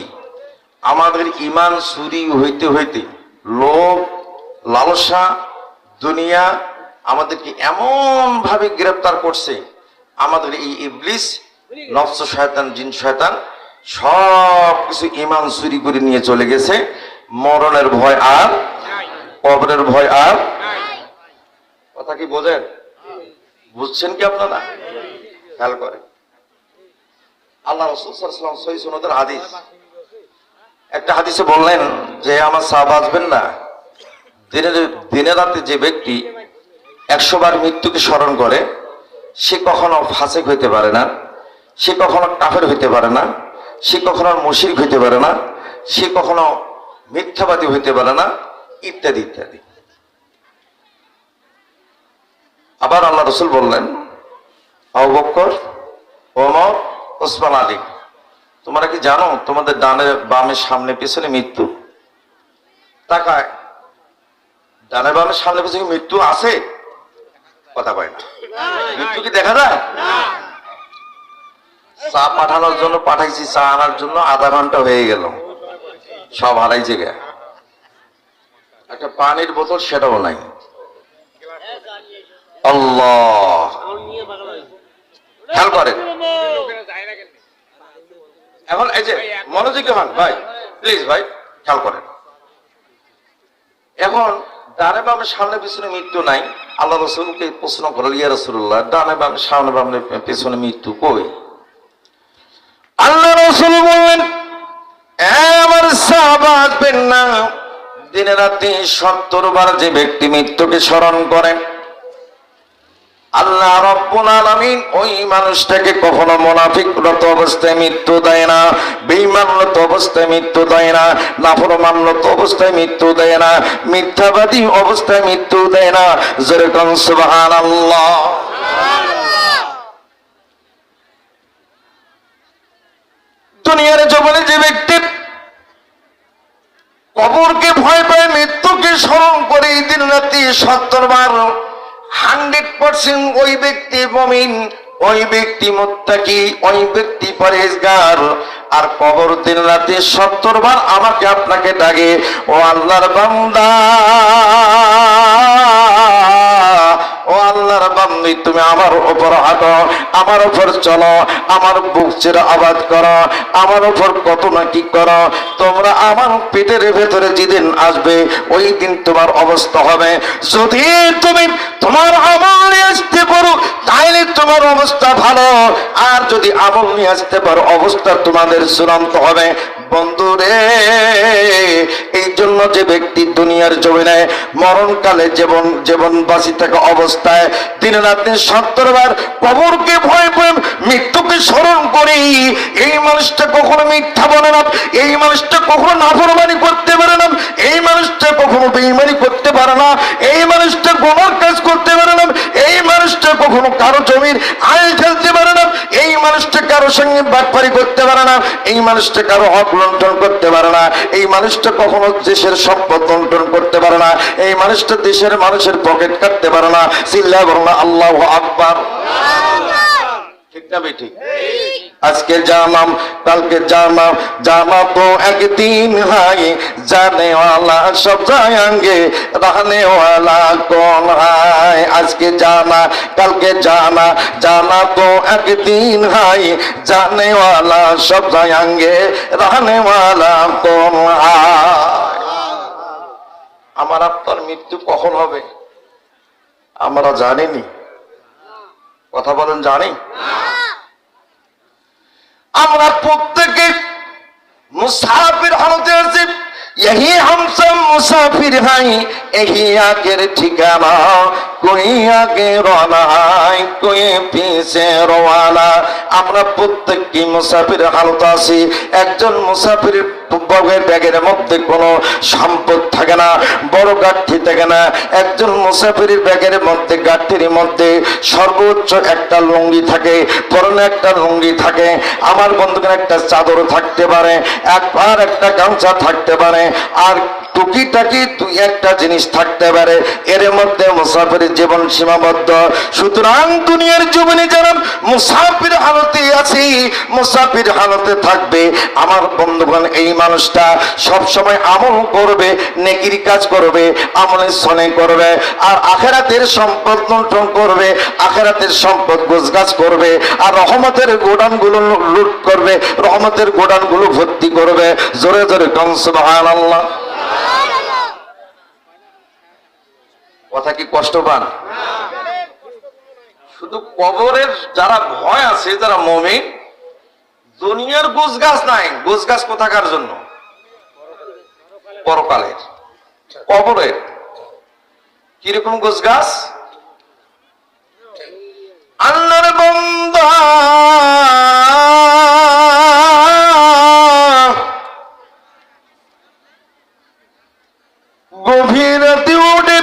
আমাদের ইমান চুরি হইতে হইতে লোভ, লালসা, দুনিয়া আমাদেরকে এমন ভাবে গ্রেফতার করছে, আমাদের এই ইবলিস, নফস শয়তান, জিন শয়তান সব কিছু ইমান চুরি করে নিয়ে চলে গেছে। মরণের ভয় আর, কবরের ভয় আর। কথা কি বোঝেন? বুঝছেন কি আপনারা? খেয়াল করে আল্লাহ রাসূল সাল্লাল্লাহু আলাইহি ওয়াসাল্লাম সহিহ সুন্নাতের হাদিস, একটা হাদিসে বললেন যে আমার সাহাবা আসবেন না, দিনে রাতে যে ব্যক্তি 100 বার মৃত্যুকে স্মরণ করে, সে কখনো ফাসিক হইতে পারে না, সে কখনো কাফের হইতে পারে না, সে কখনো মুশরিক হইতে পারে না, সে কখনো মিথ্যাবাদী হইতে পারে না, ইত্যাদি ইত্যাদি। আবার আল্লাহ রাসূল বললেন, আবু বকর, ওমর, ওসমান, আলী, তোমরা কি জানো তোমাদের ডানে বামে সামনে পিছনে মৃত্যু? তাকায়, ডানে বামে সামনে পিছনে মৃত্যু আছে? কথা কয় না। মৃত্যু কি দেখা যায়? চা পাঠানোর জন্য পাঠাইছি, চা আনার জন্য আধা ঘন্টা হয়ে গেল, সব হারাইছে গে। একটা পানির বোতল, সেটাও নাই। আল্লাহ, খেয়াল করেন। এখন এই যে মনোযোগী হন ভাই, প্লিজ ভাই, খেয়াল করেন। এখন ডানে বামে সামনে পিছনে মৃত্যু নাই। আল্লাহ রাসূলকে প্রশ্ন করল, ইয়া রাসূলুল্লাহ, ডানে বামে সামনে বামে পিছনে মৃত্যু কই? আল্লাহ রাসূল বললেন, আমার সাহাবা আসবেন না, দিনে রাতে 70 বার যে ব্যক্তি মৃত্যুকে স্মরণ করেন, আল্লাহ রাব্বুল আলামিন ওই মানুষটাকে কখনো মুনাফিকরত অবস্থায় মৃত্যু দেয় না, বেঈমানরত অবস্থায় মৃত্যু দেয় না, নাফরমানরত অবস্থায় মৃত্যু দেয় না, মিথ্যাবাদী অবস্থায় মৃত্যু দেয় না। জোরে কোন সুবহানাল্লাহ। দুনিয়ার জীবনে যে ব্যক্তি কবরকে ভয় পায়, মৃত্যুকে স্মরণ করে দিন রাত্রি 70 বার, 100% ওই ব্যক্তি মুমিন, ওই ব্যক্তি মুত্তাকি, ওই ব্যক্তি পরেজগার। আর কবর দিন রাতে 70 বার আমাকে আপনাকে ডাকে, ও আল্লাহর বান্দা, ও আল্লাহর বান্দি, তুমি আমার উপর হাঁটো, আমার উপর চলো, আমার বুক চেরা আবাদ করো, আমার উপর কত না কি করো। তোমরা আমার পেটের ভেতরে যেদিন আসবে ওই দিন তোমার অবস্থা হবে, যদি তুমি তোমার আমল নিয়ে আসতে পারো তাইলে তোমার অবস্থা ভালো, আর যদি আমল নিয়ে আসতে পারো অবস্থা তোমাদের চূড়ান্ত হবে। বন্ধুরে, এই জন্য যে ব্যক্তি দুনিয়ার জমিনে মরণকালে জীবন বাঁচি থাকা অবস্থায় দিন রাতে 70 বার কবরকে ভয় পেয়ে মৃত্যুকে স্মরণ করি, এই মানুষটা কখনো মিথ্যা বলে না, এই মানুষটা কখনো নাফরমানি করতে পারে না, এই মানুষটা কখনো বেঈমানি করতে পারে না, এই মানুষটা গুনার কাজ করতে পারে না, এই মানুষটা কখনো কারো জমির আইল ফেলতে পারে না, এই মানুষটা কারো সঙ্গে বাটপারি করতে পারে না, এই মানুষটা কারো হক লুণ্ঠন করতে পারে না, এই মানুষটা কখনো দেশের সম্পদ লুণ্ঠন করতে পারে না, এই মানুষটা দেশের মানুষের পকেট কাটতে পারে না। চিল্লায়া বলো না আল্লাহু আকবার। ঠিক না বেটি? আজকে জানাম কালকে জানাম, জানা তো একদিন হাই, জানে ওয়ালা সব জায়েঙ্গে, रहने वाला कौन है। আজকে জানা কালকে জানা, জানা তো একদিন হাই, জানে ওয়ালা সব জায়েঙ্গে, रहने वाला कौन है। আমার আপনার মৃত্যু কখন হবে আমরা জানিনি। কথা বলেন, জানি? আমরা প্রত্যেকে মুসাফির হালতে আছি, यही हम सब मुसाफिर हैं, यही आखिर ठिकाना, कोई आगे रवाना है, कोई पीछे रवाना। আমরা প্রত্যেকই মুসাফির হালতে আছি। একজন মুসাফির ব্যাগের মধ্যে কোনো সম্পদ থাকে না, বড় গাঠি থাকে না। একজন মুসাফিরের ব্যাগের মধ্যে, গাঠির মধ্যে সর্বোচ্চ একটা লুঙ্গি থাকে, পরনে একটা লুঙ্গি থাকে, আমার বন্ধুদের একটা চাদর থাকতে পারে, একবার একটা গামছা থাকতে পারে, আর টুকিটাকি দুই একটা জিনিস থাকতে পারে। এর মধ্যে মুসাফিরের জীবন সীমাবদ্ধ। সুতরাং দুনিয়ার জীবনে যারা মুসাফির হালতে আছি, মুসাফির হালতে থাকবে, আমার বন্ধুগণ এই মানুষটা সব সময় আমল করবে, নেকির কাজ করবে, আমলের সনে করবে, আর আখেরাতের সম্পদ লুণ্ঠন করবে, আখেরাতের সম্পদ গোছগাছ করবে, আর রহমতের গোডাউনগুলো লুট করবে, রহমতের গোডাউনগুলো ভর্তি করবে। জোরে জোরে কোন সুবহানাল্লাহ। কথা কি কষ্ট পান? শুধু কবরের যারা ভয় আছে, যারা মুমিন, দুনিয়ার গোছগাছ নাই। গোছগাছ কোথাকার জন্য? পরকালের। কবরের কিরকম গোছগাছ? আল্লাহর বান্দা, গভীর রাতে উঠে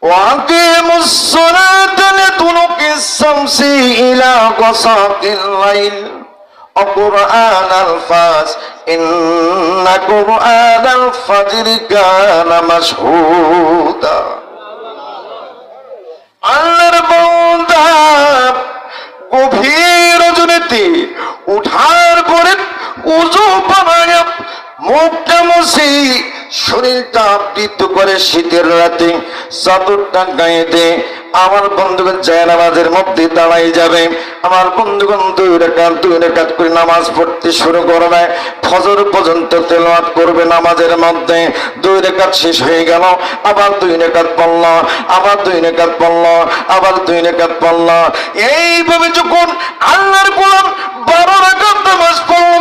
وأقيموا الصلاة لدلوك الشمس إلى غسق الليل وقرآن الفجر إن قرآن الفجر كان مشهودا। আল্লাহর বান্দা গভীর রজনীতে উঠার পরে ওযু বানায়া মুখটা মুছে শরীরটা আবৃত করে শীতের রাতে চাদরটা গায়ে দে আমার বন্ধুগণ জায়নামাজের মধ্যে দাঁড়াই যাবে। আমার বন্ধুগণ দুই রাকাত করে নামাজ পড়তে শুরু করবে, ফজর পর্যন্ত তেলাওয়াত করবে নামাজের মধ্যে। 2 রাকাত শেষ হয়ে গেল, আবার 2 রাকাত পড়ল, আবার 2 রাকাত পড়ল, আবার 2 রাকাত পড়ল। এইভাবে যখন আল্লাহর গোলাম 12 রাকাত নামাজ পড়ল,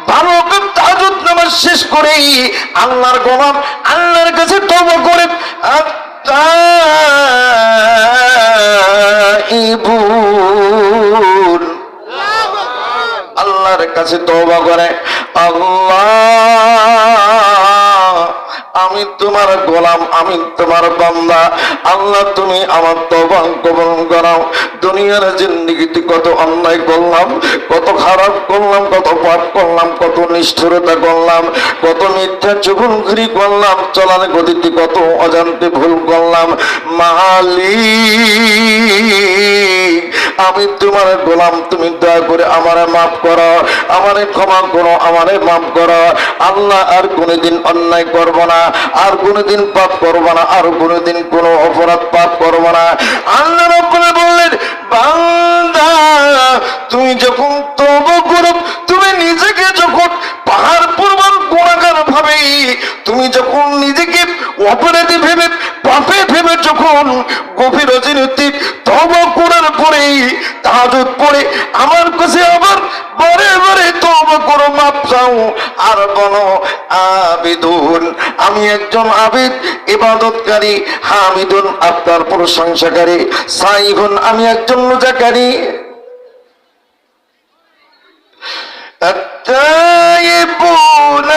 12 রাকাত তাহাজ্জুদ নামাজ শেষ করে আল্লাহর গোলাম আল্লাহর কাছে তওবা করে আল্লাহর কাছে তওবা করে, আল্লাহ আমি তোমার গোলাম, আমি তোমার বান্দা। আল্লাহ তুমি আমার তওবা কবুল করো। দুনিয়ার জিন্দেগিতে কত অন্যায় করলাম, কত খারাপ করলাম, কত পাপ করলাম, কত নিষ্ঠুরতা করলাম, কত মিথ্যা চুগলখড়ি করলাম, চলার গতিতে কত অজান্তে ভুল করলাম। মালিক আমি তোমার গোলাম, তুমি দয়া করে আমারে মাফ করো, আমারে ক্ষমা করো, আমারে মাফ করো। আল্লাহ আর কোনোদিন অন্যায় করব না, আর কোনোদিন পাপ করব না, আর কোনোদিন কোনো অপরাধ পাপ করব না। আল্লাহ রাব্বুল বললেন, বান্দা তুমি যখন তওবা করো, তুমি নিজেকে যখন পাহাড় পর্বত গুনাহগার ভাবে, তুমি যখন নিজেকে অপরাধী ভেবে, পাপে ভেবে যখন গভীর রজনীতে তওবা করার পরে তাহাজ্জুদ পড়ে আমার কাছে আবার বারে বারে তওবা করো, মাপ চাও, আর বলো আবিদুন আমি একজন আবিদ, ইবাদতকারী, হামিদুন আপনার প্রশংসাকারী, সাইহুন আমি একজন রোজাকারী। التائبون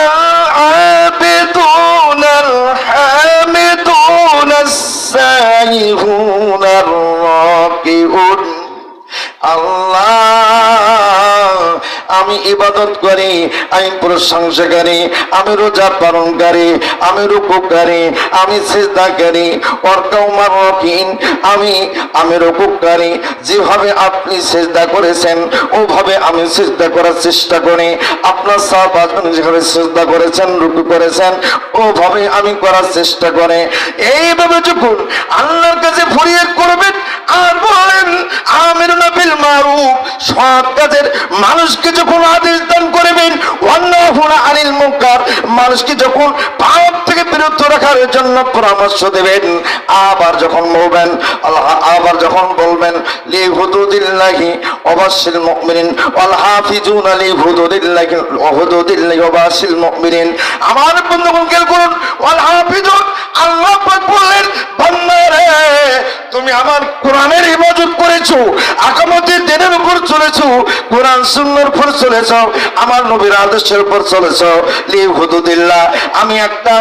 العابدون الحامدون السائحون الراكعون আল্লাহ আমি ইবাদত করি, আমি প্রশংসাকারী, আমি রোজা পালনকারী, আমি রুকুকারী, আমি সিজদাকারী, ওয়ারকাউমার রাকিন আমি রুকুকারী। যেভাবে আপনি সিজদা করেছেন ওভাবে আমি সিজদা করার চেষ্টা করি। আপনার সাহাবাগণ যেভাবে সিজদা করেছেন, রুকু করেছেন, ওভাবে আমি করার চেষ্টা করি। এইভাবে যখন আল্লাহর কাছে ফরিয়াদ করবেন আর বলেন আমিরুনা বিল মারুফ, সৎ কাজের মানুষকে যখন আদেশ দান করবেন, ওয়ান্নাহুনা আনিল মুনকার মানুষকে যখন পাপ থেকে বিরত রাখার জন্য পরামর্শ দেবেন, আবার যখন বলবেন আবার যখন বলবেন লি হুদুদিল্লাহি ওয়াবাশশিল মুমিনিন ওয়াল হাফিজুনা লি হুদুদিল্লাহি ওয়া হুদুদিল্লাহি ওয়াবাশশিল মুমিনিন। আমার বন্ধুগণ খেয়াল করুন, ওয়াল হাফিজুন আল্লাহ পাক বললেন বান্দারে তুমি আমার কোরআনের ইবাদত করেছো, আকামতের দিনের উপর চলেছো, কোরআন সুন্নাহর উপর চলেছো, আমার নবীর আদর্শের উপর চলেছো। লি হুদুদিল্লাহ আমি একটা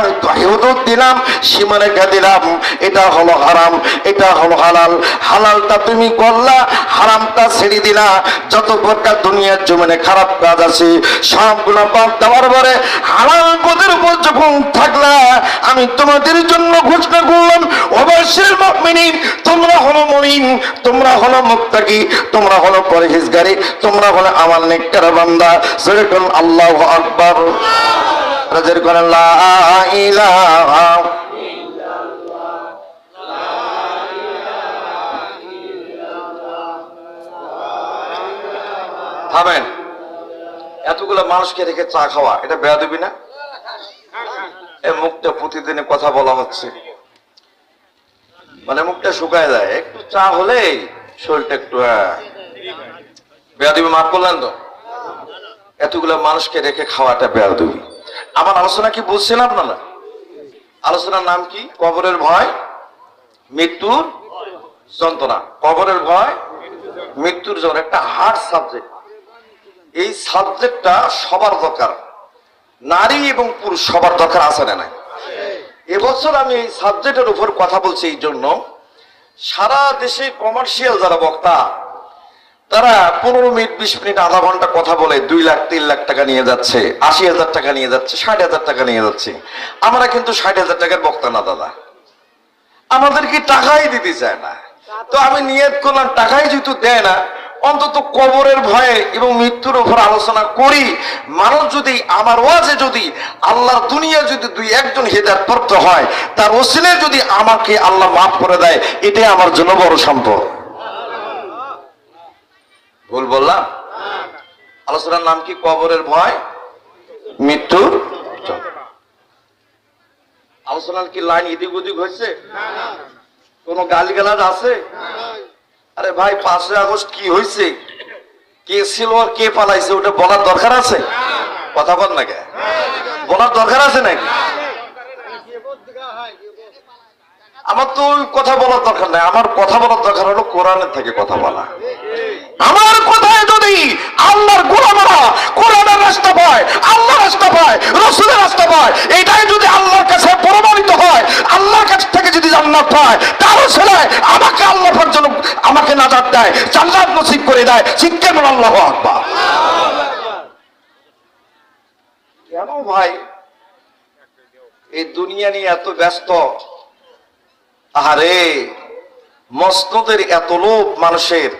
হুদুদ দিলাম, সীমারেখা দিলাম, এটা হলো হারাম, এটা হলো হালাল। হালালটা তুমি করলা, হারামটা ছেড়ে দিলা। যত প্রকার দুনিয়ার জমিনে খারাপ কাজ আছে সবগুলো বাদ দেওয়ার পরে হালাল পথের উপর যখন থাকলা, আমি তোমাদের জন্য ঘোষণা করলাম ওয়াবাশশিল মুমিনিন তোমরা হলো মুমিন, তোমরা হলো মুত্তাকি, তোমরা হলো পরহেজগারী, তোমরা হলো আমার নেককার বান্দা। যেরকম আল্লাহু আকবার, রাজের করেন লা ইলাহা থামেন। এতগুলো মানুষকে রেখে চা খাওয়া এটা বেয়াদবি না? এই মুখটা প্রতিদিনে কথা বলা হচ্ছে, মানে মুখটা শুকায় যায়, একটু চা হলেই শরীরটা একটু বেয়াদবি। মাফ করলেন তো? এতগুলো মানুষকে রেখে খাওয়াটা বেয়াদবি। আমার আলোচনা কি বুঝছেন আপনারা? আলোচনার নাম কি? কবরের ভয়, মৃত্যুর যন্ত্রণা। কবরের ভয়, মৃত্যুর যন্ত্রণা একটা হার্ড সাবজেক্ট। এই সাবজেক্টটা সবার দরকার, নারী এবং পুরুষ সবার দরকার আছে না নাই? এবছর আমি এই সাবজেক্টের উপর কথা বলছি এই জন্য, সারা দেশে কমার্শিয়াল যারা বক্তা তারা 15 মিনিট 20 মিনিট আধা ঘন্টা কথা বলে 2 লাখ 3 লাখ টাকা নিয়ে যাচ্ছে, 80,000 টাকা নিয়ে যাচ্ছে, 60,000 টাকা নিয়ে যাচ্ছে। আমরা কিন্তু 60,000 টাকার বক্তা না দাদা, আমাদের কি টাকাই দিতে চায় না। তো আমি নিয়ত করলাম টাকাই যেহেতু দেয় না, অন্তত কবরের ভয়ে এবং মৃত্যুর উপর আলোচনা করি। মানুষ যদি আমার ওয়াজে যদি আল্লাহর দুনিয়া যদি 2-1 হেদায়েত প্রাপ্ত হয়, তার ওসিলে যদি আমাকে আল্লাহ মাফ করে দেয়, এটাই আমার জন্য বড় সম্পদ। ভুল বললাম? আলোচনার নাম কি? কবরের ভয়, মৃত্যুর যন্ত্রণা। আলোচনার কি লাইন এদিক ওদিক হয়েছে? কোন গালিগালাজ আছে? আরে ভাই 5 আগস্ট কি হয়েছে, কে ছিল আর কে পালাইছে ওটা বলার দরকার আছে? কথা বল না কে? বলার দরকার আছে নাকি? আমার তো কথা বলার দরকার নাই, আমার কথা বলার দরকার হলো কোরআনের থেকে কথা বলা। আমার কথায় যদি আল্লাহর গোলামেরা কোরআনের রাস্তা পায়, আল্লাহর রাস্তা পায়, রাসূলের রাস্তা পায়, এটাই যদি আল্লাহর কাছে প্রমাণিত হয়, আল্লাহর কাছ থেকে যদি জান্নাত পায়, তারও ছেলে আমাকে আল্লাহ পাক যেন আমাকে নাজাত দেয়, জান্নাত নসিব করে দেয়। শিক্ষা বল আল্লাহু আকবার। কেন ভাই এই দুনিয়া নিয়ে এত ব্যস্ত? আরে মসনদের এত লোভ মানুষের,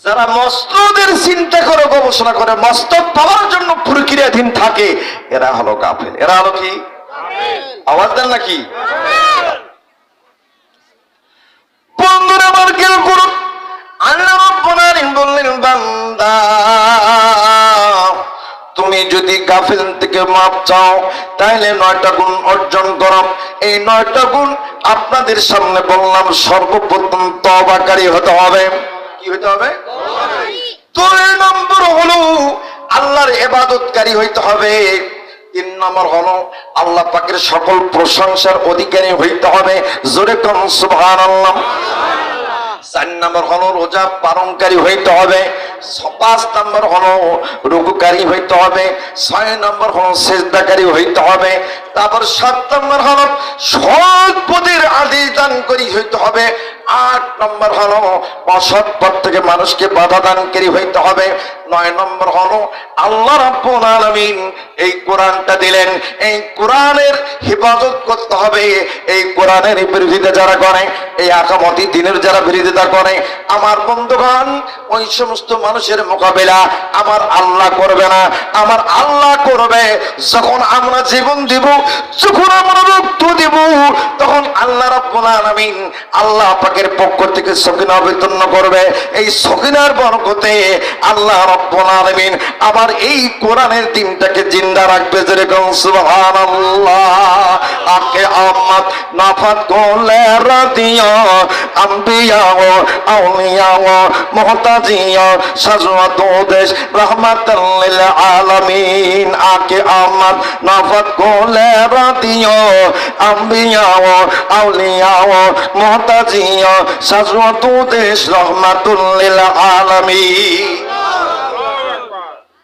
যারা মসনদের চিন্তা করে গবেষণা করে মসনদ পাওয়ার জন্য প্রক্রিয়াধীন থাকে, এরা হলো কাফের। এরা হলো কি? আওয়াজ দেন নাকি? বন্ধুরা আমার কেউ করুন, আল্লাহ রাব্বুল আলামিন বললেন, বান্দা তুমি যদি গাফিল থেকে মাপ চাও তাহলে 9টা গুণ অর্জন করো। এই 9টা গুণ আপনাদের সামনে বললাম। সর্বপ্রথম তওবাকারী হতে হবে। কি হতে হবে? 2 নম্বর হলো আল্লাহর ইবাদতকারী হইতে হবে। 3 নম্বর হলো আল্লাহ পাকের সকল প্রশংসার অধিকারী হইতে হবে। জোরে কোন সুবহানাল্লাহ। 4 নম্বর হলো রোজা পালনকারী হইতে হবে। 5 নম্বর হলো রুকুকারী হইতে হবে। 6 নম্বর হলো সিজদাকারী হইতে হবে। তারপর 7 নম্বর হলো সৎ পথের আদেশ দানকারী হইতে হবে। 8 নম্বর হলো অসৎ পথ থেকে মানুষকে বাধা দানকারী হইতে হবে। 9 নম্বর হলো আল্লাহ রাব্বুল আলামিন এই কোরআনটা দিলেন, এই কোরআনের হেফাজত করতে হবে। এই কোরআনের বিরোধিতা যারা করে, এই আকামতি দিনের যারা বিরোধিতা করে, আমার বন্ধুগণ, ওই সমস্ত মানুষের মোকাবেলা আমার আল্লাহ করবে না, আমার আল্লাহ করবে। যখন আমরা জীবন দিব, যখন আমরা রক্ত দিব, তখন আল্লাহ রাব্বুল আলামিন আল্লাহ পাকের পক্ষ থেকে সকিনা অবতীর্ণ করবে। এই সকিনার বরকতে আল্লাহ রাব্বুল আলামিন আবার এই কোরআনের দিনটাকে জিন্দা রাখবে। যেরকম সুবহানাল্লাহ। আকে আমত নাফাত গোলে রাদিয়া আম্বিয়া ও আউলিয়া ও মুহতাজিয়া সাজওয়াত দেশ রাহমাতাল লিল আলামিন। আকে আমত নাফাত গোলে রাদিয়া আম্বিয়া ও আউলিয়া ও মুহতাজিয়া সাজওয়াত দেশ রাহমাতুল লিল আলামিন।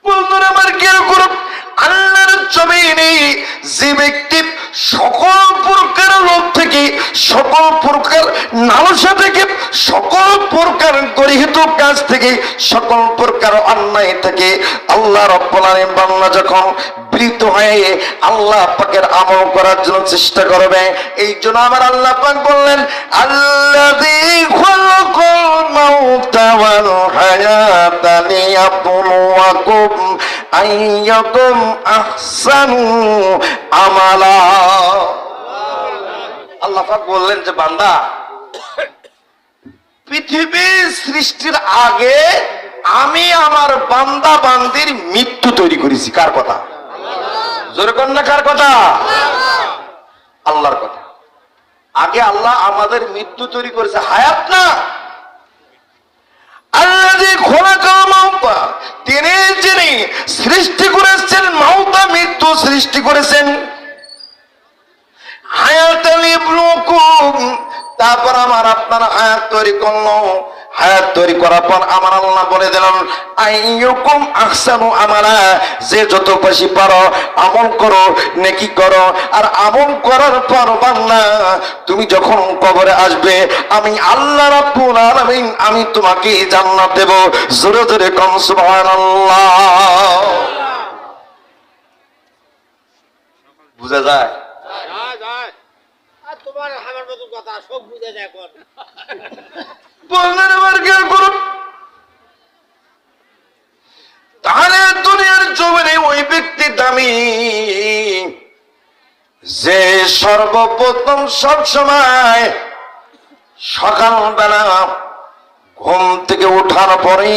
বন্ধুরা আমার কেউ করুন, আল্লাহর জমিনে যে ব্যক্তি সকল প্রকার লোভ থেকে, সকল প্রকার লালসা থেকে, সকল প্রকার গৃহীত কাজ থেকে, সকল প্রকার অন্যায় থেকে আল্লাহ রাব্বুল আলামিন বান্দা যখন বিরত হয়ে আল্লাহ পাকের আমল করার জন্য চেষ্টা করবে, এই জন্য আমার আল্লাহ পাক বললেন, আল্লাযী খালাকাল মাউতা ওয়াল হায়াতা লিয়াবলুয়াকুম আইয়াকুম আহসানু আমালা। আল্লাহ পাক বললেন যে বান্দা, পৃথিবীর সৃষ্টির আগে আমি আমার বান্দা বান্দির মৃত্যু তৈরি করেছি। কার কথা? জোরে কোন না, কার কথা? আল্লাহর কথা। আগে আল্লাহ আমাদের মৃত্যু তৈরি করেছে, হায়াত না। আল্লাহ যে খোলাকাল মাউতা, তিনি যিনি সৃষ্টি করেছেন মাউতা, মৃত্যু সৃষ্টি করেছেন। হায়াতাল ইবলুকুম, তারপর আমার আপনার হায়াত তৈরি করলো। হায়াত তৈরি করার পর আমার আল্লাহ বলে দিলেন, আইয়ুকুম আহসানু আমালা, যে যত বেশি পারো আমল করো, নেকি করো। আর আমল করার পর বান্দা তুমি যখন কবরে আসবে, আমি আল্লাহ রাব্বুল আলামিন আমি তোমাকে জান্নাত দেব। জোরে জোরে কোন সুবহানাল্লাহ। বুঝা যায়? তোমার আমার মতো কথা সব বুঝে যায় এখন। বললেন আবার কেউ করুন, তাহলে দুনিয়ার জমিনে ওই ব্যক্তি দামি যে সর্বপ্রথম সব সময় সকালবেলা ঘুম থেকে ওঠার পরে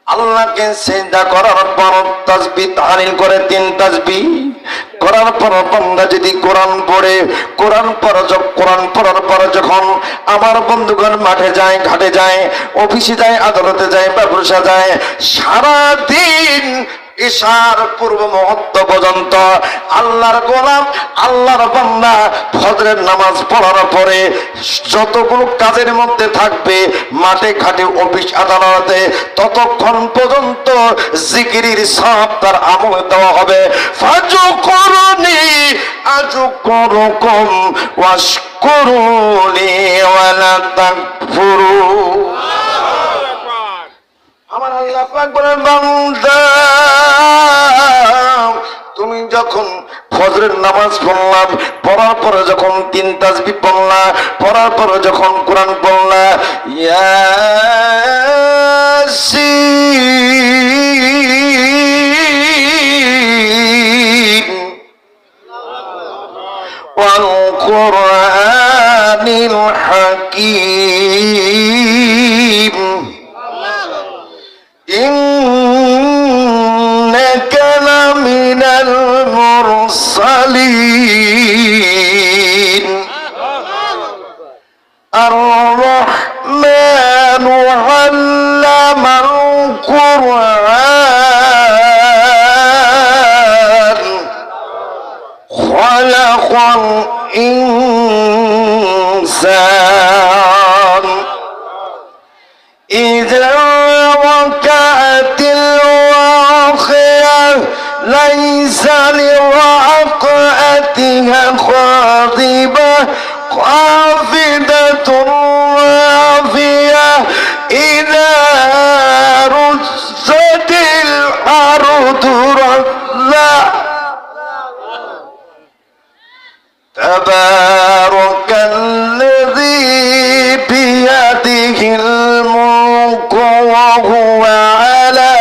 আল্লাহকে সিজদা করার পর তাসবিহ তাহলিল করে 3 তাসবিহ করার পর বান্দা যদি কোরআন পড়ে, কোরআন পড়ার পর যখন আমার বন্ধুগণ মাঠে যায়, ঘাটে যায়, অফিসে যায়, আদালতে যায়, ব্যবসা যায়, সারাদিন ঈশার পূর্ব মুহূর্ত পর্যন্ত আল্লাহর গোলাম আল্লাহর বান্দা ফজরের নামাজ পড়ার পরে যতগুলো কাজের মধ্যে থাকবে, মাঠে ঘাটে অফিস আদালতে, ততক্ষণ পর্যন্ত জিকিরের সওয়াব তার আমলে দেওয়া হবে। ফাজকুরনি আযকুরুকুম ওয়াশকুরুনি ওয়ালা তাকফুরুন। আমার আল্লাহ পাক বলেন, বান্দা তুমি যখন ফজরের নামাজ পড়লাম, পড়ার পরে যখন 3 তাসবিহ পড়লা, পড়ার পরে যখন কোরআন পড়লা, ইয়াসিন ওয়াল কুরআনিল হাকীম ইন্নাকা লামিনাল মুরসালিন আর-রাহমানু আল্লামাল কুরআন খালাকাল ইনসান ইযা ওয়াকাআতিল ওয়াখিয়া লাইসা লিওয়াকাতিহা খাযিবাহ খাফিদাতুর রাফিয়া ইযা রুজ্জাতিল আরদু রাজ্জা তাবারাকাল্লাযী বিয়াদিহিল মুলকু ওয়া হুয়া আলা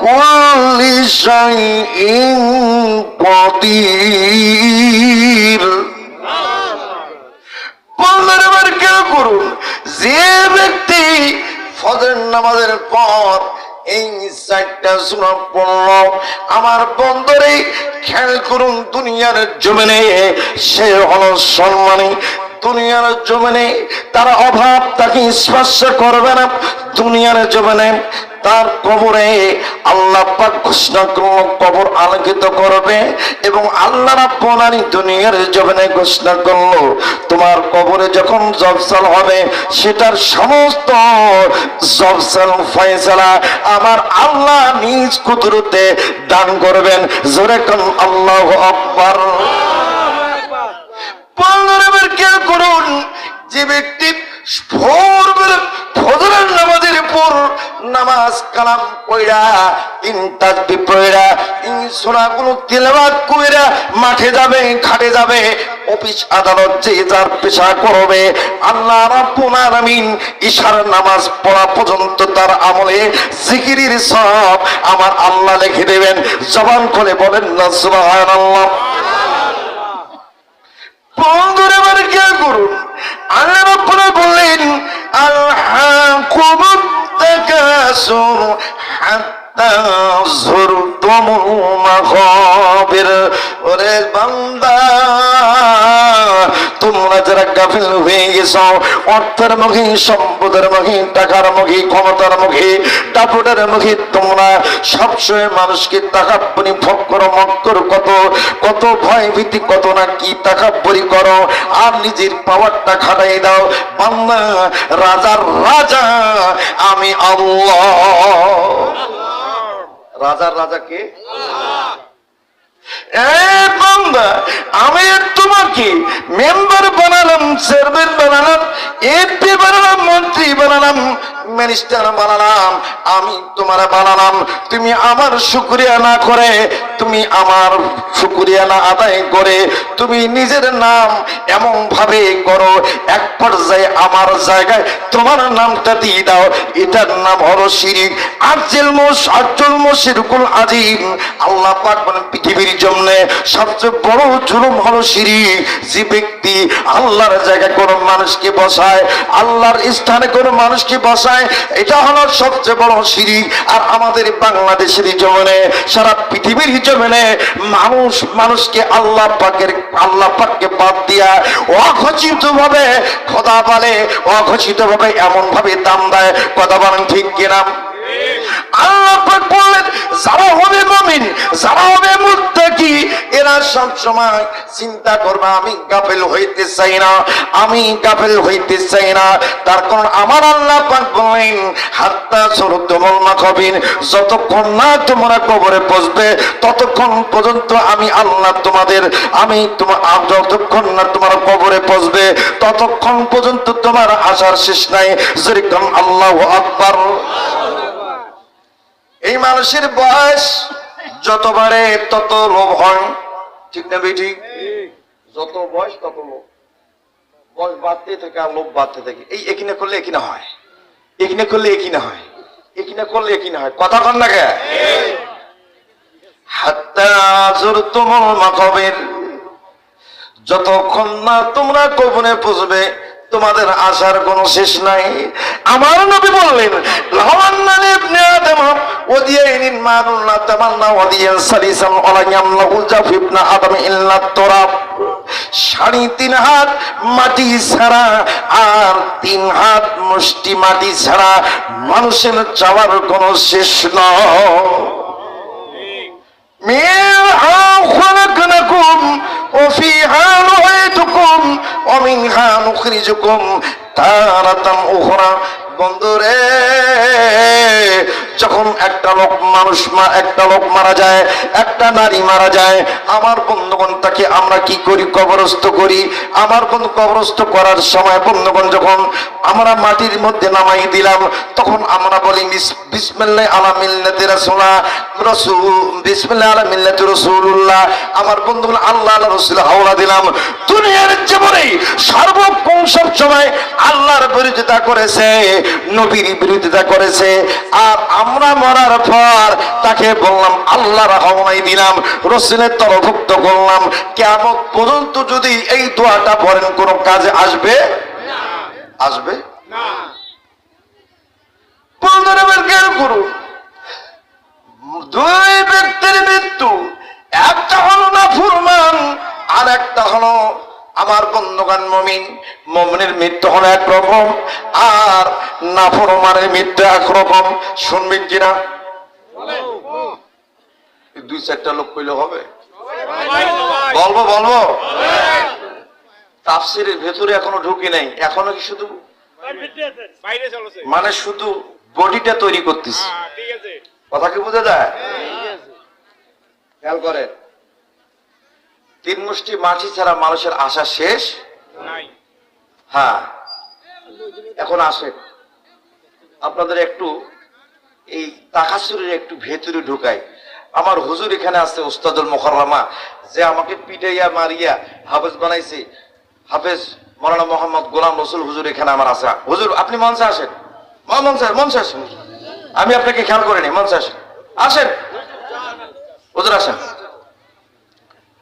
কুল্লি শাইইন কাদির। বন্ধুরা আমার খেয়াল করুন, যে ব্যক্তি ফজর নামাজের পর এই 4টা সূরা পড়ল, আমার বন্ধুরে খেয়াল করুন, দুনিয়ার জমিনে সে হলো সম্মানী। দুনিয়ার জমিনে তার অভাব তাকে স্পর্শ করবে না। দুনিয়ার জমিনে তার কবরে আল্লাহ পাক ঘোষণা করল কবর আলোকিত করবে, এবং আল্লাহ রাব্বুল আলামিন দুনিয়ার জমিনে ঘোষণা করল তোমার কবরে যখন জবসাল হবে, সেটার সমস্ত জবসাল ফয়সালা আমার আল্লাহ নিজ কুদরতে দান করবেন। জোরে কোন আল্লাহু আকবার। বন্ধুরা খেয়াল করুন, যে ব্যক্তি ফজরের নামাজের পর নামাজ কালাম পড়া, 3 তাসবিহ পড়া, এই সূরাগুলো তিলাওয়াত কইরা মাঠে যাবে, ঘাটে যাবে, অফিস আদালত যে যার পেশা করবে, আল্লাহ রাব্বুল আলামিন ঈশার নামাজ পড়া পর্যন্ত তার আমলে জিকিরের সওয়াব আমার আল্লাহ লিখে দেবেন। জবান খুলে বলেন না সুবহানাল্লাহ। বন্ধুরা আমার খেয়াল করুন, আল্লাহ রাব্বুল বললেন আলহাকুমুত তাকাসুর হাত্তা যুরতুমুল মাকাবির। ওরে বান্দা, তোমরা যারা গাফিল হয়ে গেছো, অর্থের মুখে, সম্পদের মুখে, টাকার মুখে, ক্ষমতার মুখে, দাপটের মুখে তোমরা সবসময় মানুষকে তাকাব্বুরি ফক্কর মক্কর কত কত ভয় ভীতি কত না কি তাকাব্বুরি করো, আর নিজের পাওয়ারটা খাটাই দাও। বান্দা, রাজার রাজা আমি আল্লাহ। রাজার রাজা কে? বান্দা, আমি তোমাকে মেম্বার বানালাম, চেয়ারম্যান বানালাম, এমপি বানালাম, মন্ত্রী বানালাম, মিনিস্টার বানালাম, আমি তোমার বানালাম। তুমি আমার শুকরিয়া না করে, তুমি আমার শুকরিয়া না আদায় করে, তুমি নিজের নাম এমন ভাবে করো, এক পর্যায়ে আমার জায়গায় তোমার নামটা দিয়ে দাও। এটার নাম হলো শিরিক। আজল মুশরিকুল আযীম। আল্লাহ পাক বলেন পৃথিবীর জন্যে সবচেয়ে বড় জুলুম হলো শিরিক। যে ব্যক্তি আল্লাহর জায়গায় কোনো মানুষকে বসায়, আল্লাহর স্থানে কোনো মানুষকে বসায়, যায়, এটা হলো সবচেয়ে বড় শিরিক। আর আমাদের বাংলাদেশের জমিনে, সারা পৃথিবীর জমিনে মানুষকে আল্লাহ পাককে বাদ দিয়া অঘোষিত ভাবে খোদা বলে, অঘোষিত ভাবে এমন ভাবে দাম দেয়। কথা বলেন ঠিক কিনা? আল্লাহ পাক বলেন, যারা হবে মুমিন, যারা হবে মুত্তাকি, এরা সব সময় চিন্তা করবে আমি গাফেল হইতে চাই না, আমি গাফেল হইতে চাই না। তার কারণ আমার আল্লাহ পাক বলেন, হাত্তা সুরতুমুল মাকাবির, যতক্ষণ না তোমরা কবরে পৌঁছবে ততক্ষণ পর্যন্ত আমি আল্লাহ যতক্ষণ না তোমার কবরে পৌঁছবে ততক্ষণ পর্যন্ত তোমার আশার শেষ নাই। যেরকম আল্লাহু আকবার। এই মানুষের বয়স যত বাড়ে তত লোভ হয়, ঠিক না বেটি? যত বয়স তত লোভ, বয়স বাড়তে থাকে আর লোভ বাড়তে থাকে। এই এখানে করলে এখানে হয়, এখানে করলে এখানে হয়, এখানে করলে এখানে হয়। কথা কন না কে? হাত্তা যুরতুমুল মাকাবির, যতক্ষণ না তোমরা কবরে পৌঁছবে তোমাদের আশার কোনো শেষ নাই। আমার নবী বললেন, লাওয়ান্নানি ইবনে আদম ওয়াদিয়াইন মানুল্লাহ তামান্না ওয়াদিয়ান সালিসান ওয়ালা ইয়ামলাহু জাফিবনা আদম ইল্লা তুরাব। 3.5 হাত মাটি ছাড়া আর 3 হাত মুষ্টি মাটি ছাড়া মানুষের চাওয়ার কোনো শেষ নয়। মিনহা খালাকনাকুম ওয়া ফিহা নুঈদুকুম ওয়া মিনহা নুখরিজুকুম তারাতান উখরা। বন্ধুরে, যখন একটা লোক মারা যায়, একটা নারী মারা যায়, আমার বন্ধুগণ তাকে আমরা কি করি? কবরস্থ করি। আমার বন্ধু কবরস্থ করার সময় বন্ধুগণ যখন আমরা মাটির মধ্যে নামাই দিলাম, তখন আমরা বলি বিসমিল্লাহ আলা মিল্লাতি বিসমিল্লাহ আলা মিল্লাতি রাসূলুল্লাহ। আমার বন্ধুগণ আল্লাহ রাসূল হাওলা দিলাম। দুনিয়ার জীবনে সর্বক্ষণ সব সময় আল্লাহর বিরোধিতা করেছে, নবীর বিরোধিতা করেছে। আর আমরা মরার পর তাকে বললাম আল্লাহর হাওলাই দিলাম, রাসূলের তরভুক্ত করলাম। কিয়ামত পর্যন্ত যদি এই দোয়াটা পড়েন কোন কাজে আসবে? আসবে না। বন্ধুরা বের করুন, দুই ব্যক্তির মৃত্যু, একটা হলো নাফরমান আর একটা হলো আমার বন্ধুগণ মুমিন। মুমিনের মৃত্যু হলো একরকম আর নাফরমানের মৃত্যু একরকম। শুনবেন কিনা? 2-4টা লোক কইলে হবে? বলবো তাফসীরের ভেতরে এখনো ঢুকি নাই, এখনো কি শুধু মানে শুধু বডিটা তৈরি করতেছি। কথা কি বোঝা যায়? খেয়াল করেন, 3 মুষ্টি মাটি ছাড়া মানুষের আশা শেষ নাই। হ্যাঁ, এখন আসে আপনাদের একটু এই তাকাসুরের একটু ভেতরে ঢুকাই। আমার হুজুর এখানে আছে, উস্তাদুল মুকাররমা, যে আমাকে পিটাইয়া মারিয়া হাফেজ বানাইছে, হাফেজ মাওলানা মোহাম্মদ গোলাম রসুল হুজুর এখানে আমার আছে। হুজুর আপনি মঞ্চে আসেন, মঞ্চে আসেন, আমি আপনাকে খেয়াল করিনি, মঞ্চে আসেন, আসেন হুজুর আসেন।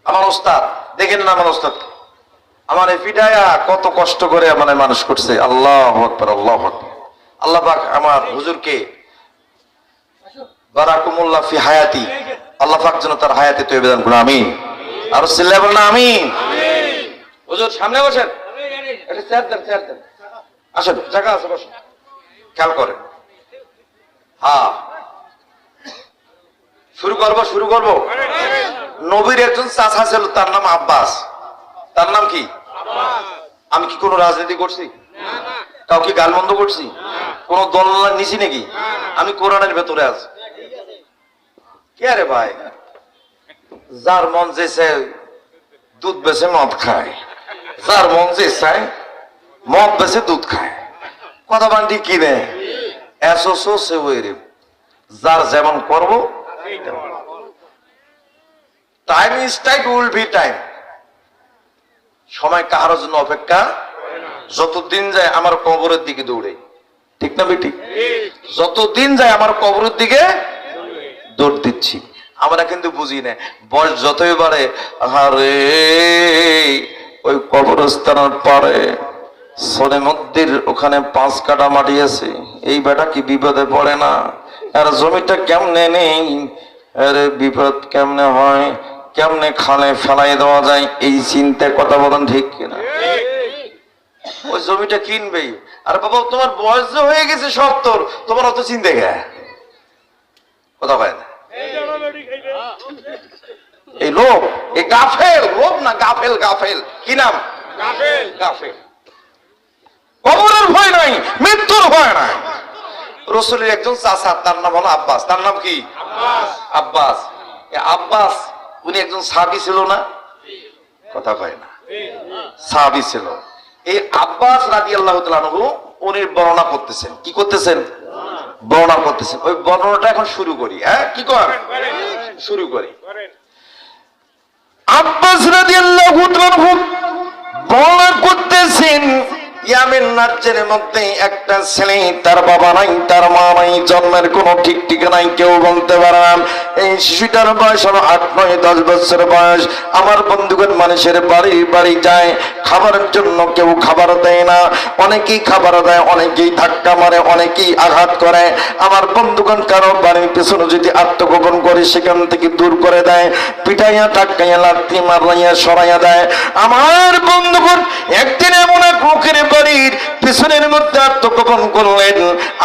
আমার ওস্তাদ দেখেন না, আমার ওস্তাদ আমার এই পিটাইয়া কত কষ্ট করে মানে মানুষ করছে। আল্লাহু আকবার, আল্লাহু আকবার। আল্লাহ পাক আমার হুজুরকে বারাকুমুল্লাহ ফি হায়াতি, আল্লাহ পাক যেন তার হায়াতে তৈরি দান করুন। আমিন। আর সিল্লাহ বলেন আমিন। হুজুর সামনে বসেন, এটা চেয়ার দেন, আসেন, জায়গা আছে, বসেন, খেয়াল করেন। হ্যাঁ, শুরু করবো। নবীর একজন চাচা ছিল, তার নাম আব্বাস। তার নাম কি? আমি কি কোনো রাজনীতি করছি? কাউকে গালমন্দ করছি? কোন দল নিছি নাকি? আমি কোরআনের ভেতরে আছি। কে রে ভাই, যার মন চেয়েছে দুধ বেছে মদ খায়, যার মন চেয়েছে মদ বেছে দুধ খায়। কথা বান্টি কি রে? এসো সে যার যেমন করবো, time is time, will be time. সময় কাহার জন্য অপেক্ষা, যতদিন যায় আমার কবরের দিকে দৌড়ে, ঠিক না বেটি? যতদিন যায় আমার কবরের দিকে দৌড় দিচ্ছি। আমরা কিন্তু বুঝি না, বয়স যতই বাড়ে, আরে ওই কবরস্থানের পরে সলেমদ্দির ওখানে 5 কাঠা মাটি আছে, এই বেটা কি বিপদে পড়ে না? আর জমিটা কেমনে নেই, আরে বিপদ কেমনে হয়, কেমনে খালে ফেলাই দেওয়া যায়, এই চিন্তায় কথা বলেন ঠিক কিনা? ওই জমিটা কিনবেই। আর বাবা তোমার বয়স যে হয়ে গেছে 70, তোমার অত চিন্তা কে? কথা হয় না এই লোক, এই গাফেল লোক না, গাফেল গাফেল কি নাম? গাফেল। কবরের ভয় নাই, মৃত্যুর ভয় নাই। রসুলের একজন চাচা, তার নাম হলো আব্বাস। তার নাম কি? আব্বাস। আব্বাস উনি একজন সাহাবী ছিল না? কথা কয় না, সাহাবী ছিল। এই আব্বাস রাদিয়াল্লাহু তাআলা আনহু উনি বর্ণনা করতেছেন। কি করতেছেন? বর্ণনা করতেছেন। ওই বর্ণনাটা এখন শুরু করি। হ্যাঁ, কি করেন? শুরু করি। আব্বাস রাদিয়াল্লাহু তাআলা আনহু বর্ণনা করতেছেন, ইয়ামেন রাজ্যের মধ্যে একটা ছেলে, তার বাবা নাই, তার মা নাই, জন্মের কোনো ঠিক ঠিকানাই কেউ বলতে পারে না। এই শিশুটার বয়স হলো 8, 9, 10 বছর বয়স। আমার বন্ধুগণ মানুষের বাড়ি বাড়ি যায়, খাবারের জন্য কেউ খাবার দেয় না, অনেকেই খাবার দেয়, অনেকেই ধাক্কা মারে, অনেকেই আঘাত করে। আমার বন্ধুগণ কারো বাড়ির পেছনে যদি আত্মগোপন করে সেখান থেকে দূর করে দেয়, পিটাইয়া টাক্কাইয়া লাথি মারাইয়া সরাইয়া দেয়। আমার বন্ধুগণ একদিন এমন এক লোকের বাড়ির পিছনের মধ্যে আত্মগোপন করলেন।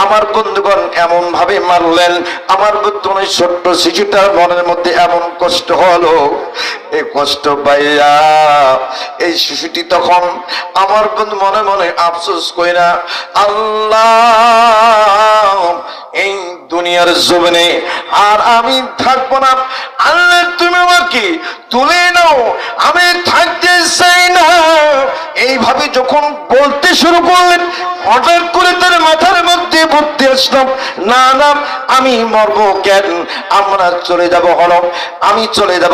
আমার বন্ধুগণ এমন ভাবে মারলেন, আমার বন্ধুগণ ছোট্ট শিশুটার মনের মধ্যে এমন কষ্ট হলো। এই কষ্ট পাইয়া এই শিশুটি তখন আমার বন্ধু মনে মনে আফসোস কইরা, আল্লাহ এই দুনিয়ার জমিনে আর আমি থাকবো না, আল্লাহ তুমি আমাকে তুলে নাও, আমি থাকতে চাই না। এইভাবে যখন বলতে শুরু করলেন, হঠাৎ করে তার মাথার মধ্যে বুদ্ধি আসলাম, না না আমি মরবো কেন, আমরা চলে যাব হলো, আমি চলে যাব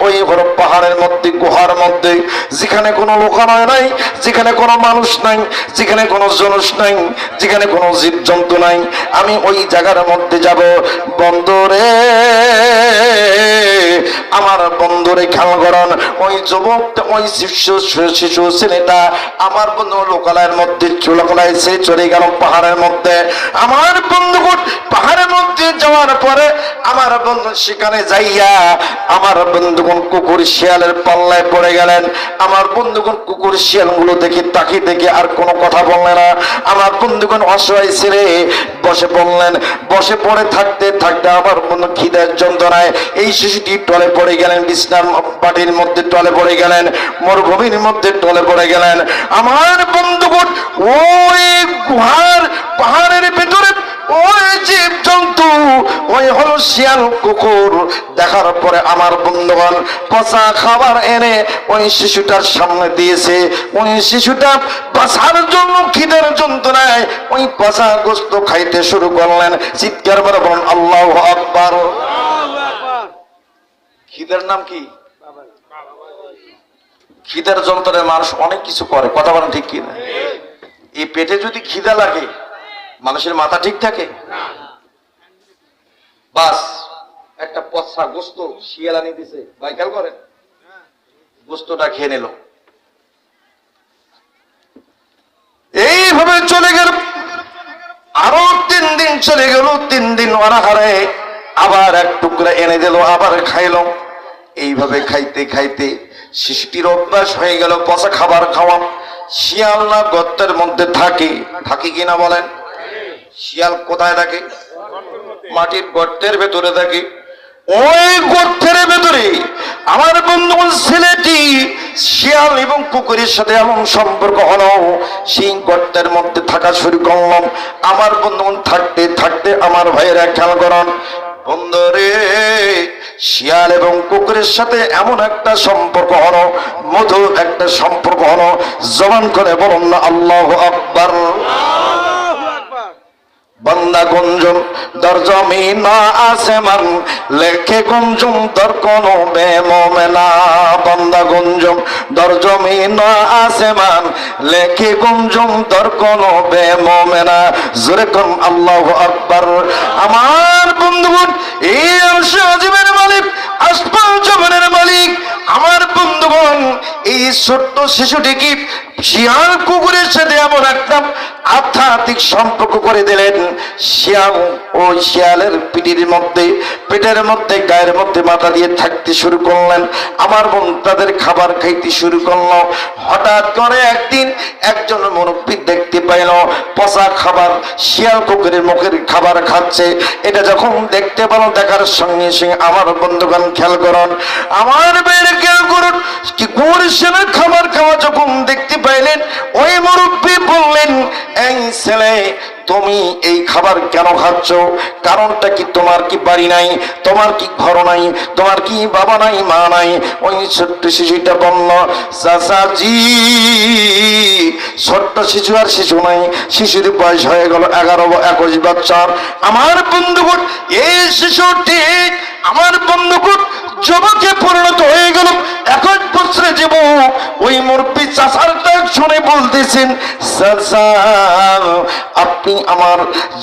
ওই হলো পাহাড়ের মধ্যে, গুহার মধ্যে, যেখানে কোনো লোকালয় নাই, যেখানে কোনো মানুষ নাই, যেখানে কোনো জনুষ নাই, যেখানে কোনো জীবজন্তু নাই, আমি ওই জায়গার মধ্যে যাব। বন্দরে আমার বন্ধুরে খেয়াল করেন, ওই যুবকটা, ওই শিশু ছেলেটা আমার বন্ধু লোকালয়ের মধ্যে লোকালয়ে চলে গেল পাহাড়ের মধ্যে। আমার বন্ধুগণ পাহাড়ের মধ্যে যাওয়ার পরে আমার বন্ধু সেখানে যাইয়া আমার বন্ধুগণ কুকুর শিয়ালের পাল্লায় পড়ে গেলেন। আমার বন্ধুগণ কুকুর শিয়াল গুলো দেখে তাকিয়ে দেখে আর কোনো কথা বললেন না। আমার বন্ধুগণ অসহায় ছেড়ে বসে পড়লেন। বসে পড়ে থাকতে থাকতে আমার বন্ধু খিদের যন্ত্রণায় এই শিশুটি টলে পড়ে গেলেন, বিছনার পাটির মধ্যে টলে পড়ে গেলেন, মরুভূমির মধ্যে টলে পড়ে গেলেন। আমার বন্ধুগণ ওই গুহার পাহাড়ের ভেতরে ওই জীব জন্তু, ওই হলো শিয়াল কুকুর দেখার পরে আমার বন্ধুগণ পচা খাবার এনে ওই শিশুটার সামনে দিয়েছে। ওই শিশুটা বাঁচার জন্য খিদের যন্ত্রণায় ওই পচা গোস্ত খাইতে শুরু করলেন। চিৎকার করে বলেন আল্লাহু আকবার। খিদের নাম কি? খিদের যন্ত্রণায় মানুষ অনেক কিছু করে, কথা বলেন ঠিক কিনা? এই পেটে যদি খিদা লাগে মানুষের মাথা ঠিক থাকে? বাস একটা পচা গোস্ত শিয়াল আনি দিছে, ভাই খেয়াল করেন, গোস্তটা খেয়ে নিল। এইভাবে চলে গেল, আরো 3 দিন চলে গেল। 3 দিন অনাহারে আবার এক টুকরা এনে দিল, আবার খাইল। এইভাবে খাইতে খাইতে শিশুটির অভ্যাস হয়ে গেল পচা খাবার খাওয়া। শিয়াল না গর্তের মধ্যে থাকে, থাকে কিনা বলেন? শিয়াল কোথায় থাকে? মাটির গর্তের ভেতরে থাকে। ওই গর্তের ভেতরে আমার বন্ধু ছেলেটি শিয়াল এবং কুকুরের সাথে এমন সম্পর্ক হলো, সেই গর্তের মধ্যে থাকা শুরু করলাম। আমার বন্ধু থাকতে থাকতে আমার ভাইয়েরা খেয়াল করেন, বন্ধুরে শিয়াল এবং কুকুরের সাথে এমন একটা সম্পর্ক হলো, মধুর একটা সম্পর্ক হলো। জবান করে বলুন না আল্লাহু আকবার। বন্দা গুঞ্জুম দর জমিন আসমান লেখে গুঞ্জুম দর কোন বেমোমেনা। বন্দা গুঞ্জুম দর জমিন আসমান লেখে গুঞ্জুম দর কোন বেমোমেনা। জোরে কোন আল্লাহু আকবার। আমার বন্ধুগণ এই আরশে আজিমের মালিক, আসমান জমিনের মালিক, আমার বন্ধুগণ এই ছোট্ট শিশুটিকে শিয়াল কুকুরের সাথে এমন একটা আধ্যাত্মিক সম্পর্ক করে দিলেন, শিয়াল ওই শিয়ালের পেটের মধ্যে গায়ের মধ্যে মাথা দিয়ে থাকতে শুরু করলেন। আমার বোন তাদের খাবার খাইতে শুরু করলো। হঠাৎ করে একদিন একজন মুরব্বী দেখতে পাইল পচা খাবার শিয়াল কুকুরের মুখের খাবার খাচ্ছে। এটা যখন দেখতে পেল, দেখার সঙ্গে সঙ্গে আমার বন্ধুগণ খেয়াল করুন, আমার বেড়ে খেয়াল করুন, কি কুকুরের শিয়ালের খাবার খাওয়া যখন দেখতে পাইলেন, ওই মুরব্বী বললেন, এই ছেলে তুমি এই খাবার কেন খাচ্ছ? কারণটা কি? তোমার কি বাড়ি নাই? তোমার কি ঘর নাই? তোমার কি বাবা নাই, মা নাই? ওই ছোট্ট শিশুটা বলল, চাচাজি, ছোট্ট শিশু আর শিশু নাই, শিশুর বয়স হয়ে গেল 11-21 বছর। আমার বন্ধুগণ, এই শিশুটি আমার বন্ধুগণ যুবকে পরিণত হয়ে গেল, 21 বছরের যুবক। ওই মুরব্বী চাচার ডাক শুনে বলতেছেন, চাচা আপনি আমার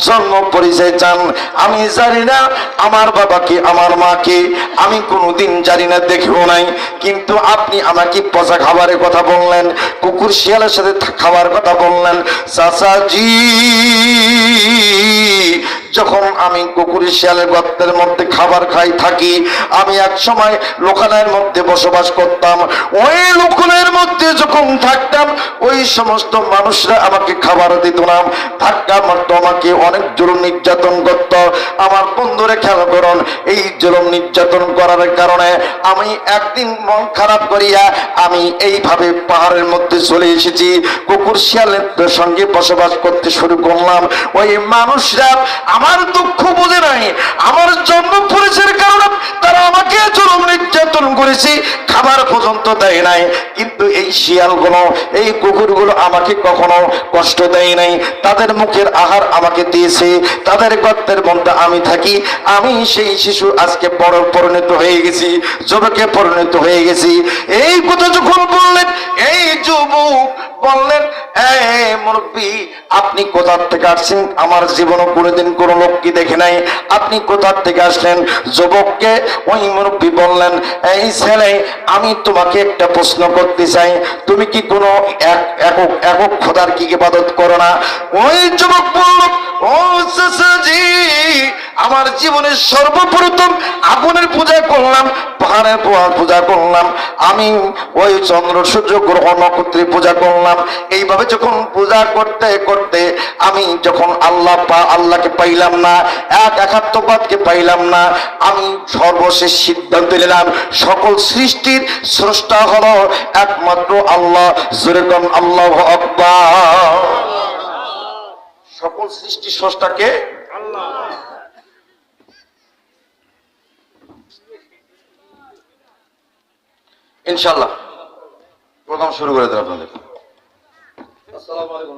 জন্ম পরিচয় চান? আমি জানি না আমার বাবাকে, আমার মাকে আমি কোনোদিন জানি না, দেখেও নাই, কিন্তু আপনি আমাকে পচা খাবারের কথা বললেন, কুকুর শিয়ালের সাথে খাবার কথা বললেন। চাচাজি, যখন আমি কুকুর শিয়ালের গর্তের মধ্যে খাবার খাই থাকি, আমি এক সময় লোকালয়ের মধ্যে বসবাস করতাম। ওই লোকালয়ের মধ্যে যখন থাকতাম, ওই সমস্ত মানুষরা আমাকে খাবার দিত না, ধাক্কা মারত, আমাকে অনেক জুলুম নির্যাতন করত। আমার বন্ধুরা খেয়াল করুন, এই জুলুম নির্যাতন করার কারণে আমি একদিন মন খারাপ করিয়া আমি এইভাবে পাহাড়ের মধ্যে চলে এসেছি, কুকুর শিয়ালের সঙ্গে বসবাস করতে শুরু করলাম। ওই মানুষরা আমার দুঃখ বুঝে নাই, আমার জন্ম পরিচয়ের কারণে তারা আমাকে জুলুম নির্যাতন করেছে, খাবার পর্যন্ত দেয় নাই। কিন্তু এই শিয়ালগুলো, এই কুকুরগুলো আমাকে কখনো কষ্ট দেয় নাই, তাদের মুখের আহার আমাকে দিয়েছে, তাদের গর্তের মধ্যে আমি থাকি। আমি সেই শিশু আজকে বড় পরিণত হয়ে গেছি, যুবকে পরিণত হয়ে গেছি। এই কথা যখন বললেন, এই যুবক বললেন, মুরব্বী আপনি কোথা থেকে আসছেন? আমার জীবনে কোনোদিন কোনো লোককে দেখে নাই, আপনি কোথা থেকে আসলেন? যুবককে ওই মুরব্বী বললেন, এই ছেলে আমি তোমাকে একটা প্রশ্ন করতে চাই, তুমি কি কোনো একক খোদার কি ইবাদত করো না? ওই যুবক বলল, ও চাচাজি, আমার জীবনের সর্বপ্রথম আগুনের পূজা করলাম, পাহাড়ের পূজা করলাম, আমি ওই চন্দ্র সূর্য গ্রহ নক্ষত্রের পূজা করলাম। এইভাবে যখন পূজা করতে করতে আমি যখন আল্লাহকে পাইলাম না, একাত্মবাদকে পাইলাম না, আমি সর্বশেষ সিদ্ধান্ত নিলাম সকল সৃষ্টির স্রষ্টা হলো একমাত্র আল্লাহ। যেরকম আল্লাহু আকবার। সকল সৃষ্টি স্রষ্টাকে আল্লাহ। ইনশাল্লাহ প্রোগ্রাম শুরু করে দেন আপনাদের। আসসালামু আলাইকুম।